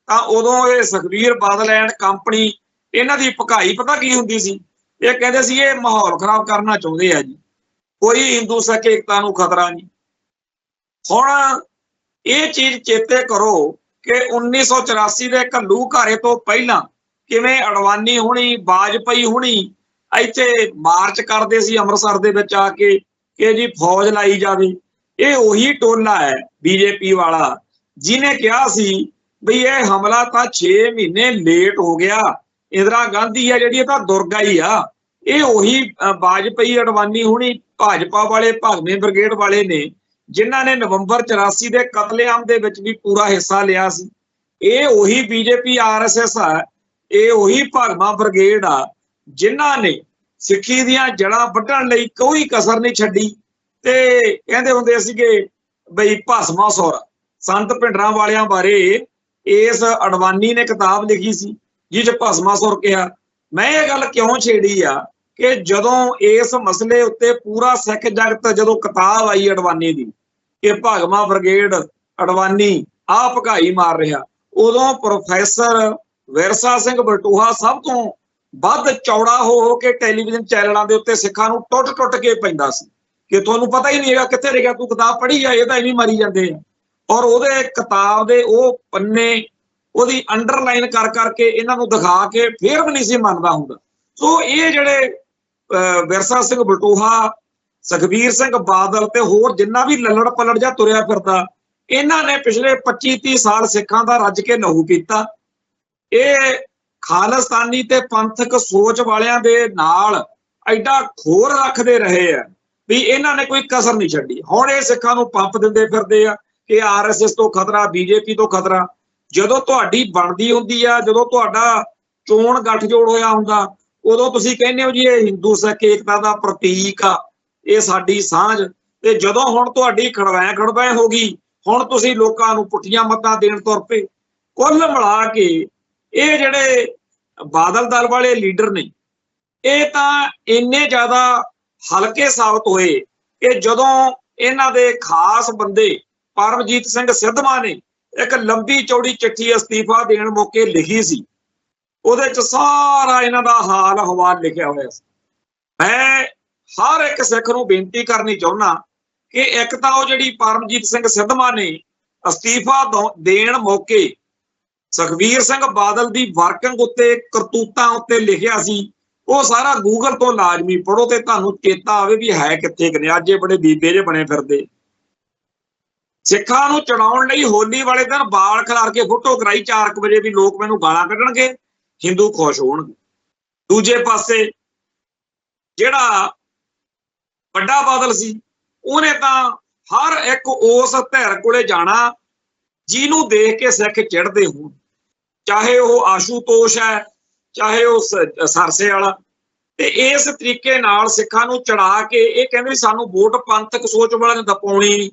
ਤਾਂ ਉਦੋਂ ਇਹ ਸੁਖਬੀਰ ਬਾਦਲ ਐਂਡ ਕੰਪਨੀ ਇਹਨਾਂ ਦੀ ਭਕਾਈ ਪਤਾ ਕੀ ਹੁੰਦੀ ਸੀ? ਇਹ ਕਹਿੰਦੇ ਸੀ ਇਹ ਮਾਹੌਲ ਖਰਾਬ ਕਰਨਾ ਚਾਹੁੰਦੇ ਆ ਜੀ, ਕੋਈ ਹਿੰਦੂ ਸਿੱਖ ਏਕਤਾ ਨੂੰ ਖਤਰਾ ਨਹੀਂ। ਹੁਣ ਇਹ ਚੀਜ਼ ਚੇਤੇ ਕਰੋ ਕਿ 1984 ਦੇ ਘੱਲੂ ਘਾਰੇ ਤੋਂ ਪਹਿਲਾਂ ਕਿਵੇਂ ਅਡਵਾਨੀ ਹੁਣੀ, ਵਾਜਪਾਈ ਹੁਣੀ ਇੱਥੇ ਮਾਰਚ ਕਰਦੇ ਸੀ ਅੰਮ੍ਰਿਤਸਰ ਦੇ ਵਿੱਚ ਆ ਕੇ ਕਿ ਜੀ ਫੌਜ ਲਾਈ ਜਾਵੇ। ਇਹ ਉਹੀ ਟੋਲਾ ਹੈ BJP ਵਾਲਾ ਜਿਹਨੇ ਕਿਹਾ ਸੀ ਵੀ ਇਹ ਹਮਲਾ ਤਾਂ 6 ਮਹੀਨੇ ਲੇਟ ਹੋ ਗਿਆ, ਇੰਦਰਾ ਗਾਂਧੀ ਆ ਜਿਹੜੀ ਇਹ ਤਾਂ ਦੁਰਗਾ ਹੀ ਆ। ਇਹ ਉਹੀ ਵਾਜਪਾਈ, ਅਡਵਾਨੀ ਹੁਣੀ, ਭਾਜਪਾ ਵਾਲੇ, ਭਾਗਵੇਂ ਬ੍ਰਿਗੇਡ ਵਾਲੇ ਨੇ ਜਿਨ੍ਹਾਂ ਨੇ ਨਵੰਬਰ 84 ਦੇ ਕਤਲੇਆਮ ਦੇ ਵਿੱਚ ਵੀ ਪੂਰਾ ਹਿੱਸਾ ਲਿਆ ਸੀ। ਇਹ ਉਹੀ BJP RSS ਆ, ਇਹ ਉਹੀ ਭਾਗਵਾ ਬ੍ਰਿਗੇਡ ਆ ਜਿਨ੍ਹਾਂ ਨੇ ਸਿੱਖੀ ਦੀਆਂ ਜੜ੍ਹਾਂ ਵੱਢਣ ਲਈ ਕੋਈ ਕਸਰ ਨਹੀਂ ਛੱਡੀ। ਤੇ ਕਹਿੰਦੇ ਹੁੰਦੇ ਸੀਗੇ ਬਈ ਭਸਮਾ ਸੌਰ ਸੰਤ ਭਿੰਡਰਾਂ ਵਾਲਿਆਂ ਬਾਰੇ ਇਸ ਅਡਵਾਨੀ ਨੇ ਕਿਤਾਬ ਲਿਖੀ ਸੀ ਜਿਹ 'ਚ ਭਸਮਾ ਸੌਰ ਕਿਹਾ। ਮੈਂ ਇਹ ਗੱਲ ਕਿਉਂ ਛੇੜੀ ਆ ਕਿ ਜਦੋਂ ਇਸ ਮਸਲੇ ਉੱਤੇ ਪੂਰਾ ਸਿੱਖ ਜਗਤ, ਜਦੋਂ ਕਿਤਾਬ ਆਈ ਅਡਵਾਨੀ ਦੀ ਕਿ ਭਗਵਾਂ ਬ੍ਰਿਗੇਡ ਅਡਵਾਨੀ ਆ ਭਗਾਈ ਮਾਰ ਰਿਹਾ, ਉਦੋਂ ਪ੍ਰੋਫੈਸਰ ਵਿਰਸਾ ਸਿੰਘ ਬਲਟੋਹਾ ਸਭ ਤੋਂ ਵੱਧ ਚੌੜਾ ਹੋ ਕੇ ਟੈਲੀਵਿਜ਼ਨ ਚੈਨਲਾਂ ਦੇ ਉੱਤੇ ਸਿੱਖਾਂ ਨੂੰ ਟੁੱਟ ਕੇ ਪੈਂਦਾ ਸੀ ਕਿ ਤੁਹਾਨੂੰ ਪਤਾ ਹੀ ਨਹੀਂ ਹੈਗਾ ਕਿੱਥੇ ਰਹਿ ਗਿਆ, ਤੂੰ ਕਿਤਾਬ ਪੜ੍ਹੀ ਆ, ਇਹ ਤਾਂ ਐਵੇਂ ਮਾਰੀ ਜਾਂਦੇ ਆ। ਔਰ ਉਹਦੇ ਕਿਤਾਬ ਦੇ ਉਹ ਪੰਨੇ ਉਹਦੀ ਅੰਡਰਲਾਈਨ ਕਰ ਕਰਕੇ ਇਹਨਾਂ ਨੂੰ ਦਿਖਾ ਕੇ ਫੇਰ ਵੀ ਨਹੀਂ ਸੀ ਮੰਨਦਾ ਹੁੰਦਾ। ਸੋ ਇਹ ਜਿਹੜੇ ਵਿਰਸਾ ਸਿੰਘ ਬਲਟੋਹਾ, ਸੁਖਬੀਰ ਸਿੰਘ ਬਾਦਲ ਤੇ ਹੋਰ ਜਿੰਨਾ ਵੀ ਲੱਲੜ ਪੱਲੜ ਜਾਂ ਤੁਰਿਆ ਫਿਰਦਾ, ਇਹਨਾਂ ਨੇ ਪਿਛਲੇ 25-30 ਸਾਲ ਸਿੱਖਾਂ ਦਾ ਰੱਜ ਕੇ ਲਹੂ ਪੀਤਾ। ਇਹ ਖਾਲਿਸਤਾਨੀ ਤੇ ਪੰਥਕ ਸੋਚ ਵਾਲਿਆਂ ਦੇ ਨਾਲ ਐਡਾ ਖੋਰ ਰੱਖਦੇ ਰਹੇ ਆ ਵੀ ਇਹਨਾਂ ਨੇ ਕੋਈ ਕਸਰ ਨਹੀਂ ਛੱਡੀ। ਹੁਣ ਇਹ ਸਿੱਖਾਂ ਨੂੰ ਪੰਪ ਦਿੰਦੇ ਫਿਰਦੇ ਆ ਕਿ RSS ਤੋਂ ਖਤਰਾ, BJP ਤੋਂ ਖਤਰਾ। ਜਦੋਂ ਤੁਹਾਡੀ ਬਣਦੀ ਹੁੰਦੀ ਆ, ਜਦੋਂ ਤੁਹਾਡਾ ਚੋਣ ਗੱਠਜੋੜ ਹੋਇਆ ਹੁੰਦਾ, ਉਦੋਂ ਤੁਸੀਂ ਕਹਿੰਦੇ ਹੋ ਜੀ ਇਹ ਹਿੰਦੂ ਸਿੱਖ ਏਕਤਾ ਦਾ ਪ੍ਰਤੀਕ ਆ, ਇਹ ਸਾਡੀ ਸਾਂਝ। ਤੇ ਜਦੋਂ ਹੁਣ ਤੁਹਾਡੀ ਖੜਵੈਂ ਹੋ ਗਈ, ਹੁਣ ਤੁਸੀਂ ਲੋਕਾਂ ਨੂੰ ਪੁੱਠੀਆਂ ਮੱਤਾਂ ਦੇਣ ਤੁਰ ਪਏ। ਕੁੱਲ ਮਿਲਾ ਕੇ ਇਹ ਜਿਹੜੇ ਬਾਦਲ ਦਲ ਵਾਲੇ ਲੀਡਰ ਨੇ, ਇਹ ਤਾਂ ਇੰਨੇ ਜ਼ਿਆਦਾ ਹਲਕੇ ਸਾਬਤ ਹੋਏ ਕਿ ਜਦੋਂ ਇਹਨਾਂ ਦੇ ਖਾਸ ਬੰਦੇ ਪਰਮਜੀਤ ਸਿੰਘ ਸਿੱਧਵਾਂ ਨੇ ਇੱਕ ਲੰਬੀ ਚੌੜੀ ਚਿੱਠੀ ਅਸਤੀਫਾ ਦੇਣ ਮੌਕੇ ਲਿਖੀ ਸੀ, ਉਹਦੇ ਚ ਸਾਰਾ ਇਹਨਾਂ ਦਾ ਹਾਲ ਹਵਾਲ ਲਿਖਿਆ ਹੋਇਆ ਸੀ। ਮੈਂ ਹਰ ਇੱਕ ਸਿੱਖ ਨੂੰ ਬੇਨਤੀ ਕਰਨੀ ਚਾਹੁੰਦਾ ਕਿ ਇੱਕ ਤਾਂ ਉਹ ਜਿਹੜੀ ਪਰਮਜੀਤ ਸਿੰਘ ਸਿੱਧਵਾਂ ਨੇ ਅਸਤੀਫਾ ਦੇਣ ਮੌਕੇ ਸੁਖਬੀਰ ਸਿੰਘ ਬਾਦਲ ਦੀ ਵਰਕਿੰਗ ਉੱਤੇ, ਕਰਤੂਤਾਂ ਉੱਤੇ ਲਿਖਿਆ ਸੀ, ਉਹ ਸਾਰਾ ਗੂਗਲ ਤੋਂ ਲਾਜ਼ਮੀ ਪੜੋ ਤੇ ਤੁਹਾਨੂੰ ਚੇਤਾ ਆਵੇ ਵੀ ਹੈ ਕਿੱਥੇ ਕਿ ਅੱਜ ਇਹ ਬੜੇ ਬੀਬੇ ਜਿਹੇ ਬਣੇ ਫਿਰਦੇ। ਸਿੱਖਾਂ ਨੂੰ ਚੜਾਉਣ ਲਈ ਹੋਲੀ ਵਾਲੇ ਦਿਨ ਬਾਲ ਖਿਲਾਰ ਕੇ ਫੋਟੋ ਕਰਾਈ 4 ਵਜੇ ਵੀ ਲੋਕ ਮੈਨੂੰ ਗਾਲਾਂ ਕੱਢਣਗੇ, ਹਿੰਦੂ ਖੁਸ਼ ਹੋਣਗੇ। ਦੂਜੇ ਪਾਸੇ ਜਿਹੜਾ ਵੱਡਾ ਬਾਦਲ ਸੀ, ਉਹਨੇ ਤਾਂ ਹਰ ਇੱਕ ਉਸ ਧਿਰ ਕੋਲੇ ਜਾਣਾ ਜਿਹਨੂੰ ਦੇਖ ਕੇ ਸਿੱਖ ਚਿੜਦੇ ਹੋਣ, ਚਾਹੇ ਉਹ ਆਸ਼ੂਤੋਸ਼ ਹੈ, ਚਾਹੇ ਉਹ ਸਰਸੇ ਵਾਲਾ। ਤੇ ਇਸ ਤਰੀਕੇ ਨਾਲ ਸਿੱਖਾਂ ਨੂੰ ਚੜਾ ਕੇ ਇਹ ਕਹਿੰਦੇ ਸਾਨੂੰ ਵੋਟ ਪੰਥਕ ਸੋਚ ਵਾਲਿਆਂ ਨੇ ਪਾਉਣੀ ਨਹੀਂ,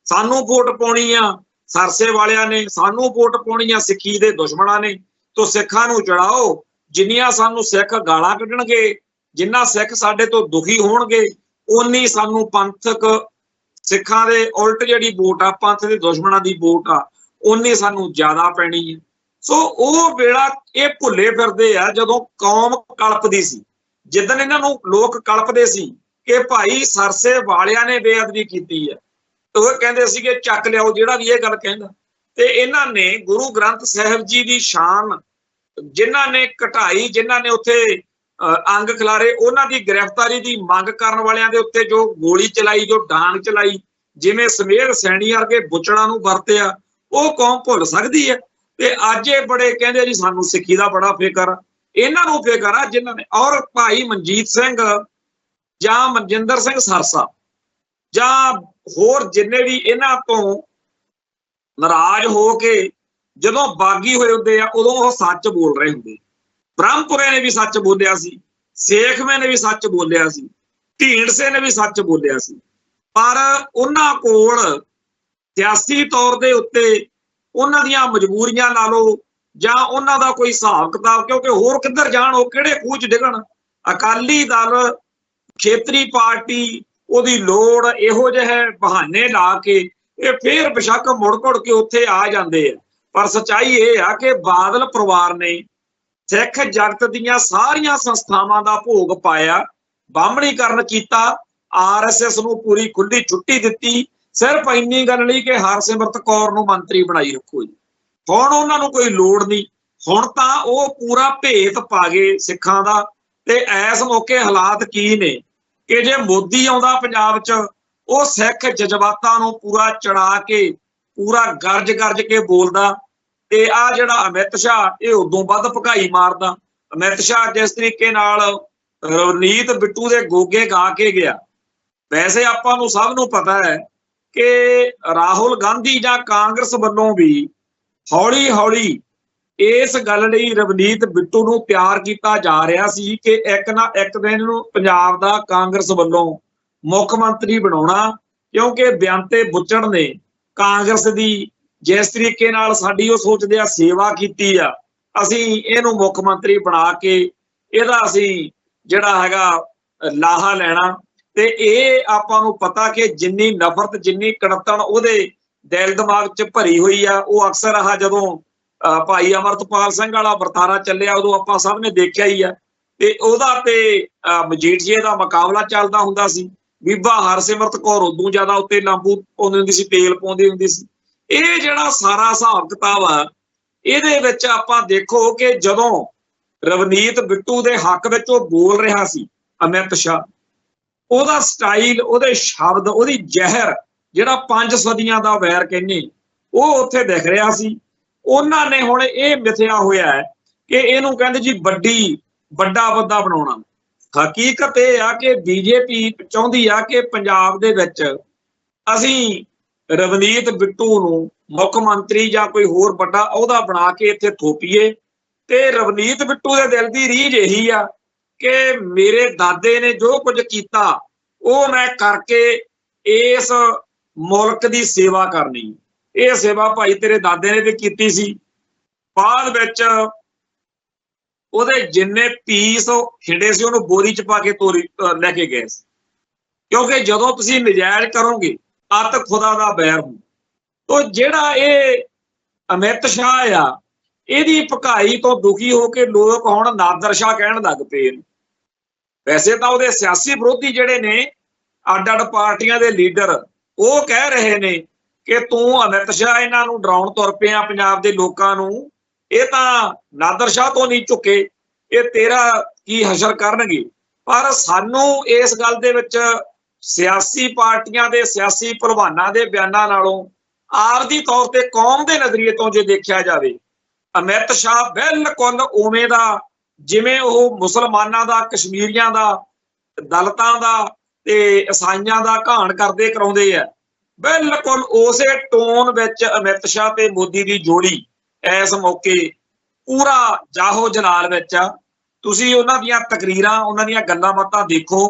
ਸਾਨੂੰ ਵੋਟ ਪਾਉਣੀ ਆ ਸਰਸੇ ਵਾਲਿਆਂ ਨੇ, ਸਾਨੂੰ ਵੋਟ ਪਾਉਣੀ ਆ ਸਿੱਖੀ ਦੇ ਦੁਸ਼ਮਣਾਂ ਨੇ। ਤੋ ਸਿੱਖਾਂ ਨੂੰ ਚੜਾਓ, ਜਿੰਨੀਆਂ ਸਾਨੂੰ ਸਿੱਖ ਗਾਲਾਂ ਕੱਢਣਗੇ, ਜਿੰਨਾ ਸਿੱਖ ਸਾਡੇ ਤੋਂ ਦੁਖੀ ਹੋਣਗੇ, ਓਨੀ ਸਾਨੂੰ ਪੰਥਕ ਸਿੱਖਾਂ ਦੇ ਉਲਟ ਜਿਹੜੀ ਵੋਟ ਆ, ਪੰਥ ਦੇ ਦੁਸ਼ਮਣਾਂ ਦੀ ਵੋਟ ਆ, ਓਨੀ ਸਾਨੂੰ ਜ਼ਿਆਦਾ ਪੈਣੀ ਹੈ। ਸੋ ਉਹ ਵੇਲਾ ਇਹ ਭੁੱਲੇ ਫਿਰਦੇ ਆ ਜਦੋਂ ਕੌਮ ਕਲਪਦੀ ਸੀ, ਜਿੱਦਣ ਇਹਨਾਂ ਨੂੰ ਲੋਕ ਕਲਪਦੇ ਸੀ ਕਿ ਭਾਈ ਸਰਸੇ ਵਾਲਿਆਂ ਨੇ ਬੇਅਦਬੀ ਕੀਤੀ ਹੈ, ਉਹ ਕਹਿੰਦੇ ਸੀਗੇ ਚੱਕ ਲਿਆਓ ਜਿਹੜਾ ਵੀ ਇਹ ਗੱਲ ਕਹਿੰਦਾ। ਤੇ ਇਹਨਾਂ ਨੇ ਗੁਰੂ ਗ੍ਰੰਥ ਸਾਹਿਬ ਜੀ ਦੀ ਸ਼ਾਨ ਜਿਨ੍ਹਾਂ ਨੇ ਘਟਾਈ, ਜਿਨ੍ਹਾਂ ਨੇ ਉੱਥੇ ਅੰਗ ਖਿਲਾਰੇ, ਉਹਨਾਂ ਦੀ ਗ੍ਰਿਫਤਾਰੀ ਦੀ ਮੰਗ ਕਰਨ ਵਾਲਿਆਂ ਦੇ ਉੱਤੇ ਜੋ ਗੋਲੀ ਚਲਾਈ, ਜੋ ਡਾਂਗ ਚਲਾਈ, ਜਿਵੇਂ ਸਮੇਰ ਸੈਣੀ ਵਰਗੇ ਬੁੱਚੜਾਂ ਨੂੰ ਵਰਤਿਆ, ਉਹ ਕੌਮ ਭੁੱਲ ਸਕਦੀ ਹੈ। ਤੇ ਅੱਜ ਇਹ ਬੜੇ ਕਹਿੰਦੇ ਜੀ ਸਾਨੂੰ ਸਿੱਖੀ ਦਾ ਬੜਾ ਫਿਕਰ, ਇਹਨਾਂ ਨੂੰ ਫਿਕਰ ਆ ਜਿਨ੍ਹਾਂ ਨੇ। ਔਰ ਭਾਈ ਮਨਜੀਤ ਸਿੰਘ ਜਾਂ ਮਨਜਿੰਦਰ ਸਿੰਘ ਸਰਸਾ ਜਾਂ ਹੋਰ ਜਿੰਨੇ ਵੀ ਇਹਨਾਂ ਤੋਂ ਨਾਰਾਜ਼ ਹੋ ਕੇ ਜਦੋਂ ਬਾਗੀ ਹੋਏ ਹੁੰਦੇ ਆ, ਉਦੋਂ ਉਹ ਸੱਚ ਬੋਲ ਰਹੇ ਹੁੰਦੇ। ਬ੍ਰਹਮਪੁਰੇ ਨੇ ਵੀ ਸੱਚ ਬੋਲਿਆ ਸੀ, ਸੇਖਵੇਂ ਨੇ ਵੀ ਸੱਚ ਬੋਲਿਆ ਸੀ, ਢੀਂਡਸੇ ਨੇ ਵੀ ਸੱਚ ਬੋਲਿਆ ਸੀ, ਪਰ ਉਹਨਾਂ ਕੋਲ ਸਿਆਸੀ ਤੌਰ ਦੇ ਉੱਤੇ ਉਹਨਾਂ ਦੀਆਂ ਮਜਬੂਰੀਆਂ ਲਾ ਲਓ ਜਾਂ ਉਹਨਾਂ ਦਾ ਕੋਈ ਹਿਸਾਬ ਕਿਤਾਬ, ਕਿਉਂਕਿ ਹੋਰ ਕਿੱਧਰ ਜਾਣ, ਉਹ ਕਿਹੜੇ ਖੂਹ 'ਚ ਡਿੱਗਣ। ਅਕਾਲੀ ਦਲ, ਖੇਤਰੀ ਪਾਰਟੀ, ਉਹਦੀ ਲੋੜ, ਇਹੋ ਜਿਹੇ ਬਹਾਨੇ ਲਾ ਕੇ ਇਹ ਫੇਰ ਬੇਸ਼ੱਕ ਮੁੜ ਕੇ ਉੱਥੇ ਆ ਜਾਂਦੇ ਆ। ਪਰ ਸੱਚਾਈ ਇਹ ਆ ਕਿ ਬਾਦਲ ਪਰਿਵਾਰ ਨੇ ਸਿੱਖ ਜਗਤ ਦੀਆਂ ਸਾਰੀਆਂ ਸੰਸਥਾਵਾਂ ਦਾ ਭੋਗ ਪਾਇਆ, ਬਾਹਮਣੀਕਰਨ ਕੀਤਾ, RSS ਨੂੰ ਪੂਰੀ ਖੁੱਲੀ ਛੁੱਟੀ ਦਿੱਤੀ, ਸਿਰਫ ਇੰਨੀ ਗੱਲ ਲਈ ਕਿ ਹਰਸਿਮਰਤ ਕੌਰ ਨੂੰ ਮੰਤਰੀ ਬਣਾਈ ਰੱਖੋ ਜੀ। ਹੁਣ ਉਹਨਾਂ ਨੂੰ ਕੋਈ ਲੋੜ ਨਹੀਂ, ਹੁਣ ਤਾਂ ਉਹ ਪੂਰਾ ਭੇਤ ਪਾ ਗਏ ਸਿੱਖਾਂ ਦਾ। ਤੇ ਇਸ ਮੌਕੇ ਹਾਲਾਤ ਕੀ ਨੇ ਕਿ ਜੇ ਮੋਦੀ ਆਉਂਦਾ ਪੰਜਾਬ 'ਚ, ਉਹ ਸਿੱਖ ਜਜ਼ਬਾਤਾਂ ਨੂੰ ਪੂਰਾ ਚੜਾ ਕੇ, ਪੂਰਾ ਗਰਜ ਕੇ ਬੋਲਦਾ। ਤੇ ਆ ਜਿਹੜਾ ਅਮਿਤ ਸ਼ਾਹ, ਇਹ ਉਦੋਂ ਵੱਧ ਭਕਾਈ ਮਾਰਦਾ। ਅਮਿਤ ਸ਼ਾਹ ਜਿਸ ਤਰੀਕੇ ਨਾਲ ਰਵਨੀਤ ਬਿੱਟੂ ਦੇ ਗੋਗੇ ਗਾ ਕੇ ਗਿਆ, ਵੈਸੇ ਆਪਾਂ ਨੂੰ ਸਭ ਨੂੰ ਪਤਾ ਹੈ ਕਿ ਰਾਹੁਲ ਗਾਂਧੀ ਜਾਂ ਕਾਂਗਰਸ ਵੱਲੋਂ ਵੀ ਹੌਲੀ ਹੌਲੀ इस गल लई रवनीत बिट्टू नूं तैयार किया जा रहा सी कि एक ना एक दिन नूं पंजाब दा कांग्रेस वल्लों मुख मंत्री बनाउणा, क्योंकि बेअंते बुच्चड़ ने कांग्रेस दी जिस तरीके नाल साडी ओह सोचदे आ सेवा कीती आ, असीं इहनूं मुख मंत्री बना के इहदा असीं जिहड़ा हैगा लाहा लैणा। ते इह आपां नूं पता कि जिन्नी नफरत जिन्नी कड़तण उहदे दिल दिमाग च भरी हुई आ, ओह अक्सर आह जदों भाई अमरतपाल सिंह वाला वरतारा चलिया उदों आपां सब ने देखिया ही है। ते ओहदा ते मजीठीए दा मुकाबला चलदा हुंदा सी। बीबा हरसिमरत कौर उदों ज्यादा उत्ते लांबू पाउंदी हुंदी सी, तेल पाउंदी हुंदी सी। इह जिहड़ा सारा हिसाब किताब आ, इहदे विच आपां देखो कि जदों रवनीत बिट्टू दे हक विच ओह बोल रहा सी अमित शाह, ओहदा स्टाइल, ओहदे शब्द, ओहदी जहर जिहड़ा 5 सदियां दा वैर कहने ओह उत्थे दिख रहा सी। उन्हां ने हुण इह मिथया होया है कि इहनूं कहंदे जी वड्डा बंदा बनाउणा। हकीकत इह आ कि बीजेपी चाहुंदी आ कि पंजाब दे विच असीं रवनीत बिट्टू नूं मुख मंत्री जां कोई होर वड्डा अहुदा बना के इत्थे थोपीए। ते रवनीत बिट्टू दे दिल दी रीझ यही आ कि मेरे दादे ने जो कुछ कीता ओह मैं करके इस मुल्क दी सेवा करनी। ਇਹ सेवा भाई तेरे दादे ने भी कीती सी। बाद विच ਉਹਦੇ जिन्ने पीस खिंडे सी ਉਹਨੂੰ बोरी च पा के तोरी लैके गए, क्योंकि जदों तुसीं नजायज़ करोगे अत खुदा दा बैर हो। तो जिहड़ा ਇਹ अमित शाह आ, ਇਹਦੀ भकाई तो दुखी हो के लोग हुण नादर शाह कहण लग पए। वैसे तो ਉਹਦੇ सियासी विरोधी जिहड़े ने अड्ड अड्ड पार्टियां दे लीडर ਉਹ कह रहे ने कि तू अमित शाह इन्हां नूं डराउण तुर पिया पंजाब दे लोकां नूं, ये तां नादर शाह तो नहीं झुके, ये तेरा की हशर करनगे। पर सानूं इस गल दे विच सियासी पार्टियां दे सियासी भलवानां दे बयानां नालों आरजी तौर ते कौम दे नज़रिए तो जे देखिया जावे, अमित शाह बिल्कुल उवें दा जिवें ओह मुसलमानां दा, कश्मीरियां दा, दलितां दा ते ईसाइयां दा घाण करदे कराउंदे आ, बिल्कुल उसे टोन विच अमित शाह ते मोदी दी जोड़ी इस मौके पूरा जाहो जलाल विच आ। तुसीं उन्हां दीयां तकरीरां, उन्हां दीयां गल्लां बातां देखो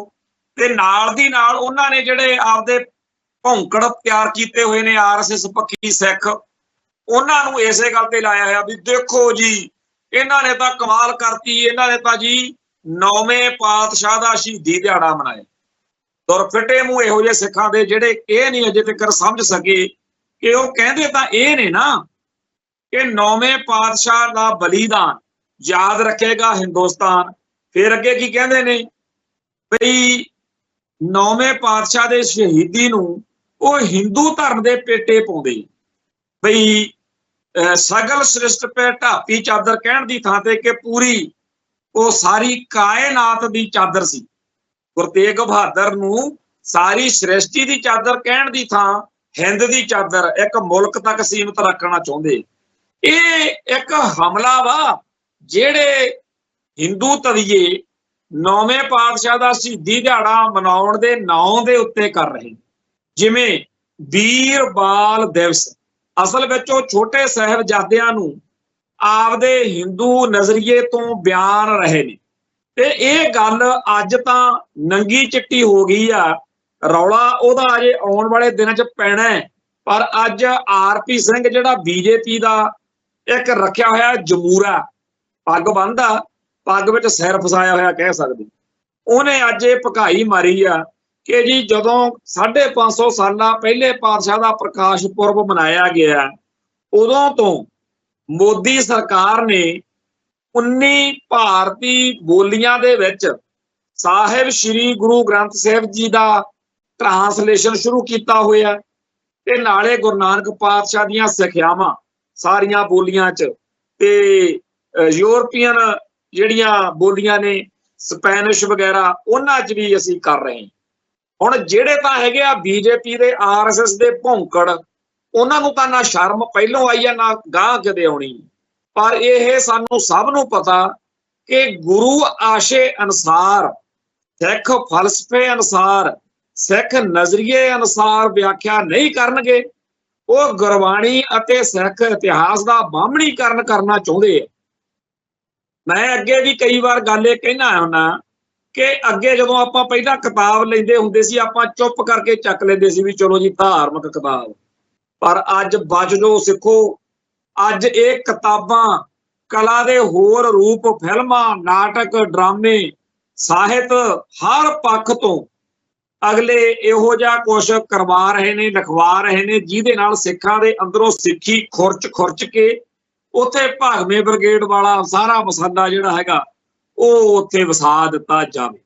ते नाल दी नाल उन्हां ने जिहड़े आपदे भौंकड़ तैयार कीते हुए ने RSS पक्की सिख, उन्हां नूं इसे गल ते लाया होया भी देखो जी इन्हां ने तां कमाल करती, इन्हां ने तां जी 9वें पातशाह दा शहीदी दिहाड़ा मनाया। तुर फिटे मूँह इहो ਜਿਹੇ सिखां दे ਜਿਹੜੇ ਇਹ नहीं अजे तक समझ सके कि ਉਹ ਕਹਿੰਦੇ ਤਾਂ ਇਹ ਨੇ ना कि 9वें पातशाह ਦਾ बलिदान याद रखेगा हिंदुस्तान। फिर अगे की कहते ने बई 9वें पातशाह ਦੇ शहीदी ਨੂੰ ਉਹ हिंदू धर्म ਦੇ पेटे पाउंदे, बई सगल सृष्ट पे ढापी चादर कहण दी थां ते कि पूरी ਉਹ सारी कायनात दी चादर सी। गुरु तेग बहादुर नूं सारी सृष्टि की चादर कहण दी थां हिंद की चादर एक मुल्क तक सीमित रखना चाहुंदे। ये एक हमला वा जिहड़े हिंदू तवीए 9वें पातशाह दा शहीदी दिहाड़ा मनाउण दे नाम दे उत्ते कर रहे, जिवें वीर बाल दिवस। असल विच ओह छोटे साहिबजादियां नूं आपदे हिंदू नज़रिए तो बयान रहे ने। ते इह गल अज तां नंगी चिट्टी हो गई आ, रौला ओहदा अजे आउण वाले दिनां च पैना है। पर अज RP सिंह जिहड़ा BJP दा एक रखिया होया जमूरा, पग बन्नदा, पग विच सिर फसाया होया कह सकदे, उहने अज इह भकाई मारी आ कि जी जदों 550 साला पहले पातशाह दा प्रकाश पुरब मनाया गया, उदों तो मोदी सरकार ने 19 भारती बोलियां दे विच साहिब श्री गुरु ग्रंथ साहिब जी दा ट्रांसलेशन शुरू किया होया ते नाले गुरु नानक पातशाह दीयां सिक्ख्यावां सारियां बोलियां च ते यूरोपीयन जिहड़ियां बोलियां ने स्पैनिश वगैरह उन्हां च भी असीं कर रहे हैं। हुण जिहड़े तां हैगे आ BJP दे RSS दे भौंकड़, उन्हां नूं तां ना शर्म पहलों आई आ ना गांह कदे आउणी। पर यह सानू सब नू पता कि गुरु आशे अनुसार, सिख फलसफे अनुसार, सिख नजरिए अनुसार व्याख्या नहीं करनगे। ਉਹ ਗੁਰਬਾਣੀ ਅਤੇ ਸਿੱਖ ਇਤਿਹਾਸ ਦਾ ਬਾਹਮਣੀਕਰਨ ਕਰਨਾ ਚਾਹੁੰਦੇ ਆ। ਮੈਂ ਅੱਗੇ ਵੀ ਕਈ ਵਾਰ ਗੱਲ ਇਹ ਕਹਿਣਾ ਹੁੰਦਾ ਕਿ ਅੱਗੇ ਜਦੋਂ ਆਪਾਂ ਪਹਿਲਾਂ ਕਿਤਾਬ ਲੈਂਦੇ ਹੁੰਦੇ ਸੀ, ਆਪਾਂ ਚੁੱਪ ਕਰਕੇ ਚੱਕ ਲੈਂਦੇ ਸੀ ਵੀ ਚਲੋ ਜੀ ਧਾਰਮਿਕ ਕਿਤਾਬ। ਪਰ ਅੱਜ ਬਚ ਜਾਓ ਸਿੱਖੋ, ਅੱਜ ਇਹ ਕਿਤਾਬਾਂ ਕਲਾ ਦੇ ਹੋਰ ਰੂਪ, ਫਿਲਮਾਂ, ਨਾਟਕ, ਡਰਾਮੇ, ਸਾਹਿਤ, ਹਰ ਪੱਖ ਤੋਂ ਅਗਲੇ ਇਹੋ ਜਿਹਾ ਕੁਛ ਕਰਵਾ ਰਹੇ ਨੇ, ਲਿਖਵਾ ਰਹੇ ਨੇ, ਜਿਹਦੇ ਨਾਲ ਸਿੱਖਾਂ ਦੇ ਅੰਦਰੋਂ ਸਿੱਖੀ ਖੁਰਚ ਕੇ ਉੱਥੇ ਭਾਗਵੇਂ ਬ੍ਰਿਗੇਡ ਵਾਲਾ ਸਾਰਾ ਮਸਾਲਾ ਜਿਹੜਾ ਹੈਗਾ ਉਹ ਉੱਥੇ ਵਸਾ ਦਿੱਤਾ ਜਾਵੇ।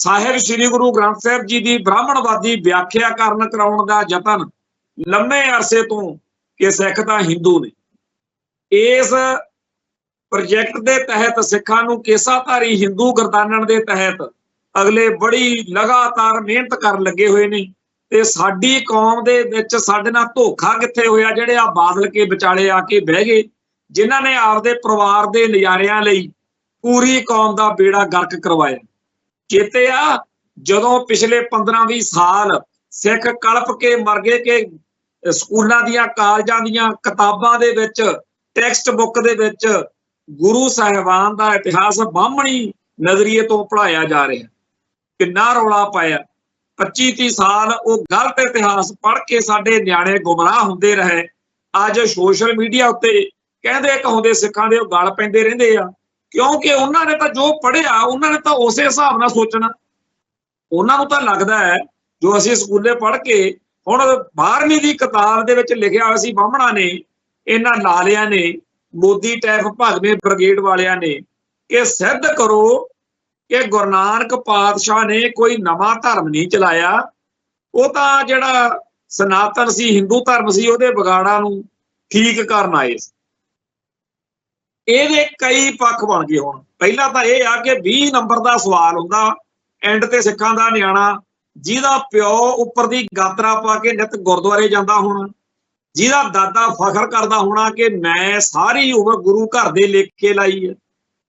ਸਾਹਿਬ ਸ੍ਰੀ ਗੁਰੂ ਗ੍ਰੰਥ ਸਾਹਿਬ ਜੀ ਦੀ ਬ੍ਰਾਹਮਣਵਾਦੀ ਵਿਆਖਿਆ ਕਰਾਉਣ ਦਾ ਯਤਨ ਲੰਮੇ ਅਰਸੇ ਤੋਂ ਕਿ ਸਿੱਖ ਤਾਂ ਹਿੰਦੂ ਨੇ, ਇਸ ਪ੍ਰੋਜੈਕਟ ਦੇ ਤਹਿਤ ਸਿੱਖਾਂ ਨੂੰ ਕੇਸਾਧਾਰੀ ਹਿੰਦੂ ਗਰਦਾਨਣ ਦੇ ਤਹਿਤ ਅਗਲੇ ਬੜੀ ਲਗਾਤਾਰ ਮਿਹਨਤ ਕਰਨ ਲੱਗੇ ਹੋਏ ਨੇ। ਤੇ ਸਾਡੀ ਕੌਮ ਦੇ ਵਿੱਚ ਸਾਡੇ ਨਾਲ ਧੋਖਾ ਕਿੱਥੇ ਹੋਇਆ? ਜਿਹੜੇ ਆ ਬਾਦਲ ਕੇ ਵਿਚਾਲੇ ਆ ਕੇ ਬਹਿ ਗਏ, ਜਿਨ੍ਹਾਂ ਨੇ ਆਪਦੇ ਪਰਿਵਾਰ ਦੇ ਨਜ਼ਾਰਿਆਂ ਲਈ ਪੂਰੀ ਕੌਮ ਦਾ ਬੇੜਾ ਗਰਕ ਕਰਵਾਇਆ। ਚੇਤੇ ਆ ਜਦੋਂ ਪਿਛਲੇ 15-20 ਸਾਲ ਸਿੱਖ ਕਲਪ ਕੇ ਮਰ ਗਏ ਕਿ ਸਕੂਲਾਂ ਦੀਆਂ, ਕਾਲਜਾਂ ਦੀਆਂ ਕਿਤਾਬਾਂ ਦੇ ਵਿੱਚ, ਟੈਕਸਟ ਬੁੱਕ ਦੇ ਵਿੱਚ ਗੁਰੂ ਸਾਹਿਬਾਨ ਦਾ ਇਤਿਹਾਸ ਬਾਹਮਣੀ ਨਜ਼ਰੀਏ ਤੋਂ ਪੜ੍ਹਾਇਆ ਜਾ ਰਿਹਾ। ਕਿੰਨਾ ਰੌਲਾ ਪਾਇਆ। 25-30 ਸਾਲ ਉਹ ਗਲਤ ਇਤਿਹਾਸ ਪੜ੍ਹ ਕੇ ਸਾਡੇ ਨਿਆਣੇ ਗੁੰਮਰਾਹ ਹੁੰਦੇ ਰਹੇ। ਅੱਜ ਸੋਸ਼ਲ ਮੀਡੀਆ ਉੱਤੇ ਕਹਿੰਦੇ ਕਹਾਉਂਦੇ ਸਿੱਖਾਂ ਦੇ ਉਹ ਗਲ ਪੈਂਦੇ ਰਹਿੰਦੇ ਆ, ਕਿਉਂਕਿ ਉਹਨਾਂ ਨੇ ਤਾਂ ਜੋ ਪੜ੍ਹਿਆ ਉਹਨਾਂ ਨੇ ਤਾਂ ਉਸੇ ਹਿਸਾਬ ਨਾਲ ਸੋਚਣਾ। ਉਹਨਾਂ ਨੂੰ ਤਾਂ ਲੱਗਦਾ ਹੈ ਜੋ ਅਸੀਂ ਸਕੂਲੇ ਪੜ੍ਹ ਕੇ ਹੁਣ 12ਵੀਂ ਦੀ ਕਿਤਾਬ ਦੇ ਵਿੱਚ ਲਿਖਿਆ ਹੋਇਆ ਸੀ ਬਾਹਮਣਾ ਨੇ, ਇਹਨਾਂ ਲਾਲਿਆਂ ਨੇ, ਮੋਦੀ ਟੈਪ ਭਾਗਵੇਂ ਬ੍ਰਿਗੇਡ ਵਾਲਿਆਂ ਨੇ ਕਿ ਸਿੱਧ ਕਰੋ ਕਿ ਗੁਰੂ ਨਾਨਕ ਪਾਤਸ਼ਾਹ ਨੇ ਕੋਈ ਨਵਾਂ ਧਰਮ ਨਹੀਂ ਚਲਾਇਆ, ਉਹ ਤਾਂ ਜਿਹੜਾ ਸਨਾਤਨ ਸੀ, ਹਿੰਦੂ ਧਰਮ ਸੀ, ਉਹਦੇ ਵਿਗਾੜਾਂ ਨੂੰ ਠੀਕ ਕਰਨ ਆਏ ਸੀ। ਇਹਦੇ ਕਈ ਪੱਖ ਬਣ ਗਏ। ਹੁਣ ਪਹਿਲਾਂ ਤਾਂ ਇਹ ਆ ਕਿ 20 ਨੰਬਰ ਦਾ ਸਵਾਲ ਹੁੰਦਾ ਐਂਡ ਤੇ ਸਿੱਖਾਂ ਦਾ ਨਿਆਣਾ ਜਿਹਦਾ ਪਿਓ ਉੱਪਰ ਦੀ ਗਾਤਰਾ ਪਾ ਕੇ ਨਿਤ ਗੁਰਦੁਆਰੇ ਜਾਂਦਾ ਹੋਣਾ, ਜਿਹਦਾ ਦਾਦਾ ਫਖਰ ਕਰਦਾ ਹੋਣਾ ਕਿ ਮੈਂ ਸਾਰੀ ਉਮਰ ਗੁਰੂ ਘਰ ਦੇ ਲੇਖੇ ਲਾਈ ਹੈ,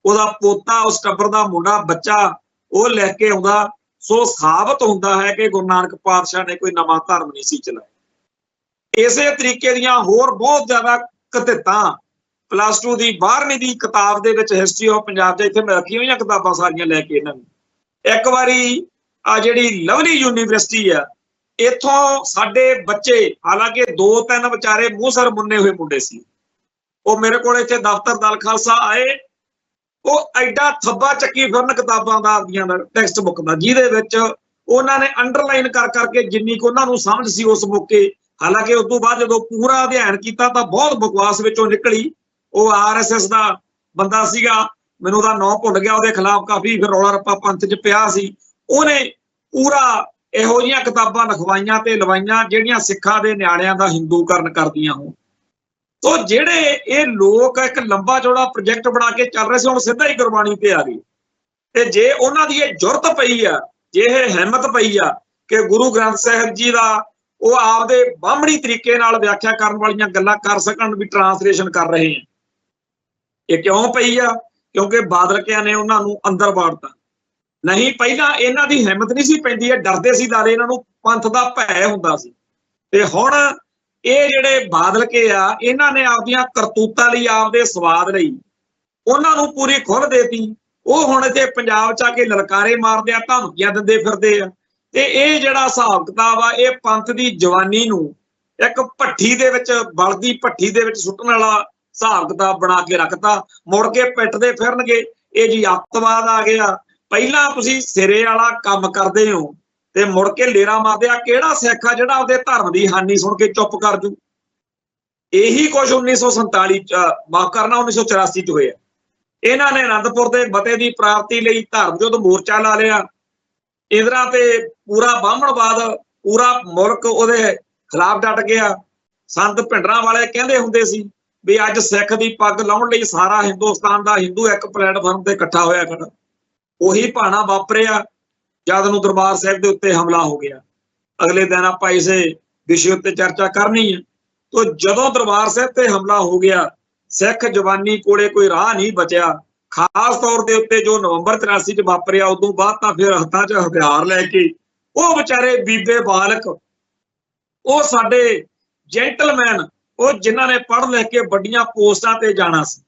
ਉਹਦਾ ਪੋਤਾ, ਉਸ ਟੱਬਰ ਦਾ ਮੁੰਡਾ, ਬੱਚਾ ਉਹ ਲੈ ਕੇ ਆਉਂਦਾ। ਸੋ ਸਾਬਤ ਹੁੰਦਾ ਹੈ ਕਿ ਗੁਰੂ ਨਾਨਕ ਪਾਤਸ਼ਾਹ ਨੇ ਕੋਈ ਨਵਾਂ ਧਰਮ ਨਹੀਂ ਸੀ ਚਲਾਇਆ। ਇਸੇ ਤਰੀਕੇ ਦੀਆਂ ਹੋਰ ਬਹੁਤ ਜ਼ਿਆਦਾ ਕਥਿਤਾਂ +2 ਦੀ 12ਵੀਂ ਦੀ ਕਿਤਾਬ ਦੇ ਵਿੱਚ ਹਿਸਟਰੀ ਆਫ ਪੰਜਾਬ ਦੇ ਇੱਥੇ ਮੈਂ ਰੱਖੀਆਂ ਹੋਈਆਂ ਕਿਤਾਬਾਂ ਸਾਰੀਆਂ ਲੈ ਕੇ ਇਹਨਾਂ ਨੂੰ। ਇੱਕ ਵਾਰੀ ਆ ਜਿਹੜੀ ਲਵਲੀ ਯੂਨੀਵਰਸਿਟੀ ਆ, ਇੱਥੋਂ ਸਾਡੇ ਬੱਚੇ, ਹਾਲਾਂਕਿ 2-3 ਵਿਚਾਰੇ ਮੂੰਹ ਸਿਰ ਮੁੰਨੇ ਹੋਏ ਮੁੰਡੇ ਸੀ, ਉਹ ਮੇਰੇ ਕੋਲ ਇੱਥੇ ਦਫ਼ਤਰ ਦਲ ਖਾਲਸਾ ਆਏ, ਉਹ ਐਡਾ ਥੱਬਾ ਚੱਕੀ ਫਿਰਨ ਕਿਤਾਬਾਂ ਦਾ, ਆਪਦੀਆਂ ਦਾ, ਟੈਕਸਟ ਬੁੱਕ ਦਾ, ਜਿਹਦੇ ਵਿੱਚ ਉਹਨਾਂ ਨੇ ਅੰਡਰਲਾਈਨ ਕਰ ਕਰਕੇ ਜਿੰਨੀ ਕੁ ਉਹਨਾਂ ਨੂੰ ਸਮਝ ਸੀ ਉਸ ਮੌਕੇ, ਹਾਲਾਂਕਿ ਉਸ ਤੋਂ ਬਾਅਦ ਜਦੋਂ ਪੂਰਾ ਅਧਿਐਨ ਕੀਤਾ ਤਾਂ ਬਹੁਤ ਬਕਵਾਸ ਵਿੱਚੋਂ ਨਿਕਲੀ। ਉਹ RSS ਦਾ ਬੰਦਾ ਸੀਗਾ, ਮੈਨੂੰ ਉਹਦਾ ਨਾਂ ਭੁੱਲ ਗਿਆ, ਉਹਦੇ ਖਿਲਾਫ ਕਾਫੀ ਫਿਰ ਰੌਲਾ ਰੱਪਾ ਪੰਥ 'ਚ ਪਿਆ ਸੀ। ਉਹਨੇ ਪੂਰਾ ਇਹੋ ਜਿਹੀਆਂ ਕਿਤਾਬਾਂ ਲਿਖਵਾਈਆਂ ਤੇ ਲਵਾਈਆਂ ਜਿਹੜੀਆਂ ਸਿੱਖਾਂ ਦੇ ਨਿਆਣਿਆਂ ਦਾ ਹਿੰਦੂਕਰਨ ਕਰਦੀਆਂ ਹੋਣ। ਸੋ ਜਿਹੜੇ ਇਹ ਲੋਕ ਇੱਕ ਲੰਬਾ ਚੌੜਾ ਪ੍ਰੋਜੈਕਟ ਬਣਾ ਕੇ ਚੱਲ ਰਹੇ ਸੀ, ਹੁਣ ਸਿੱਧਾ ਹੀ ਗੁਰਬਾਣੀ ਤੇ ਆ ਗਈ। ਤੇ ਜੇ ਉਹਨਾਂ ਦੀ ਇਹ ਜੁਰਤ ਪਈ ਆ, ਜੇ ਇਹ ਹਿੰਮਤ ਪਈ ਆ ਕਿ ਗੁਰੂ ਗ੍ਰੰਥ ਸਾਹਿਬ ਜੀ ਦਾ ਉਹ ਆਪਦੇ ਬਾਹਮਣੀ ਤਰੀਕੇ ਨਾਲ ਵਿਆਖਿਆ ਕਰਨ ਵਾਲੀਆਂ ਗੱਲਾਂ ਕਰ ਸਕਣ, ਵੀ ਟਰਾਂਸਲੇਸ਼ਨ ਕਰ ਰਹੇ ਆ, ਇਹ ਕਿਉਂ ਪਈ ਆ? ਕਿਉਂਕਿ ਬਾਦਲਕਿਆਂ ਨੇ ਉਹਨਾਂ ਨੂੰ ਅੰਦਰ ਵਾੜਤਾ। ਨਹੀਂ ਪਹਿਲਾਂ ਇਹਨਾਂ ਦੀ ਹਿੰਮਤ ਨਹੀਂ ਸੀ ਪੈਂਦੀ, ਇਹ ਡਰਦੇ ਸੀ, ਨਾਲੇ ਇਹਨਾਂ ਨੂੰ ਪੰਥ ਦਾ ਭੈ ਹੁੰਦਾ ਸੀ। ਤੇ ਹੁਣ ਇਹ ਜਿਹੜੇ ਬਾਦਲਕੇ ਆ, ਇਹਨਾਂ ਨੇ ਆਪਦੀਆਂ ਕਰਤੂਤਾਂ ਲਈ, ਆਪਦੇ ਸਵਾਦ ਲਈ ਉਹਨਾਂ ਨੂੰ ਪੂਰੀ ਖੁੱਲ੍ਹ ਦੇਤੀ। ਉਹ ਹੁਣ ਇੱਥੇ ਪੰਜਾਬ 'ਚ ਆ ਕੇ ਲਲਕਾਰੇ ਮਾਰਦੇ ਆ, ਧਮਕੀਆਂ ਦਿੰਦੇ ਫਿਰਦੇ ਆ। ਤੇ ਇਹ ਜਿਹੜਾ ਹਿਸਾਬ ਕਿਤਾਬ ਆ, ਇਹ ਪੰਥ ਦੀ ਜਵਾਨੀ ਨੂੰ ਇੱਕ ਭੱਠੀ ਦੇ ਵਿੱਚ, ਬਲਦੀ ਭੱਠੀ ਦੇ ਵਿੱਚ ਸੁੱਟਣ ਵਾਲਾ ਹਿਸਾਬ ਕਿਤਾਬ ਬਣਾ ਕੇ ਰੱਖਤਾ। ਮੁੜ ਕੇ ਪਿੱਟਦੇ ਫਿਰਨਗੇ ਇਹ ਜੀ ਅੱਤਵਾਦ ਆ ਗਿਆ। ਪਹਿਲਾਂ ਤੁਸੀਂ ਸਿਰੇ ਵਾਲਾ ਕੰਮ ਕਰਦੇ ਹੋ ਤੇ ਮੁੜ ਕੇ ਲੇਰਾ ਮਾਰਦੇ ਆ। ਕਿਹੜਾ ਸਿੱਖ ਆ ਜਿਹੜਾ ਆਪਦੇ ਧਰਮ ਦੀ ਹਾਨੀ ਸੁਣ ਕੇ ਚੁੱਪ ਕਰ ਜੂ? ਇਹੀ ਕੁਝ 1947 ਮਾਫ ਕਰਨਾ 1984 ਚ ਹੋਇਆ। ਇਹਨਾਂ ਨੇ ਅਨੰਦਪੁਰ ਦੇ ਮਤੇ ਦੀ ਪ੍ਰਾਪਤੀ ਲਈ ਧਰਮ ਯੁੱਧ ਮੋਰਚਾ ਲਾ ਲਿਆ। ਇੰਦਰਾ ਤੇ ਪੂਰਾ ਬਾਹਮਣਵਾਦ, ਪੂਰਾ ਮੁਲਕ ਉਹਦੇ ਖਿਲਾਫ ਡਟ ਗਿਆ। ਸੰਤ ਭਿੰਡਰਾਂ ਵਾਲੇ ਕਹਿੰਦੇ ਹੁੰਦੇ ਸੀ ਵੀ ਅੱਜ ਸਿੱਖ ਦੀ ਪੱਗ ਲਾਉਣ ਲਈ ਸਾਰਾ ਹਿੰਦੁਸਤਾਨ ਦਾ ਹਿੰਦੂ ਇੱਕ ਪਲੇਟਫਾਰਮ ਤੇ ਇਕੱਠਾ ਹੋਇਆ ਖੜਾ। ਉਹੀ ਭਾਣਾ ਵਾਪਰਿਆ ਜਦ ਨੂੰ ਦਰਬਾਰ ਸਾਹਿਬ ਦੇ ਉੱਤੇ ਹਮਲਾ ਹੋ ਗਿਆ। ਅਗਲੇ ਦਿਨ ਆਪਾਂ ਇਸੇ ਵਿਸ਼ੇ ਉੱਤੇ ਚਰਚਾ ਕਰਨੀ ਹੈ। ਤੋ ਜਦੋਂ ਦਰਬਾਰ ਸਾਹਿਬ ਤੇ ਹਮਲਾ ਹੋ ਗਿਆ, ਸਿੱਖ ਜਵਾਨੀ ਕੋਲੇ ਕੋਈ ਰਾਹ ਨਹੀਂ ਬਚਿਆ। ਖਾਸ ਤੌਰ ਦੇ ਉੱਤੇ ਜੋ ਨਵੰਬਰ 83 ਚ ਵਾਪਰਿਆ, ਉਦੋਂ ਬਾਅਦ ਤਾਂ ਫਿਰ ਹੱਥਾਂ 'ਚ ਹਥਿਆਰ ਲੈ ਕੇ ਉਹ ਵਿਚਾਰੇ ਬੀਬੇ ਬਾਲਕ, ਉਹ ਸਾਡੇ ਜੈਂਟਲਮੈਨ, ਉਹ ਜਿਨ੍ਹਾਂ ਨੇ ਪੜ੍ਹ ਲਿਖ ਕੇ ਵੱਡੀਆਂ ਪੋਸਟਾਂ ਤੇ ਜਾਣਾ ਸੀ।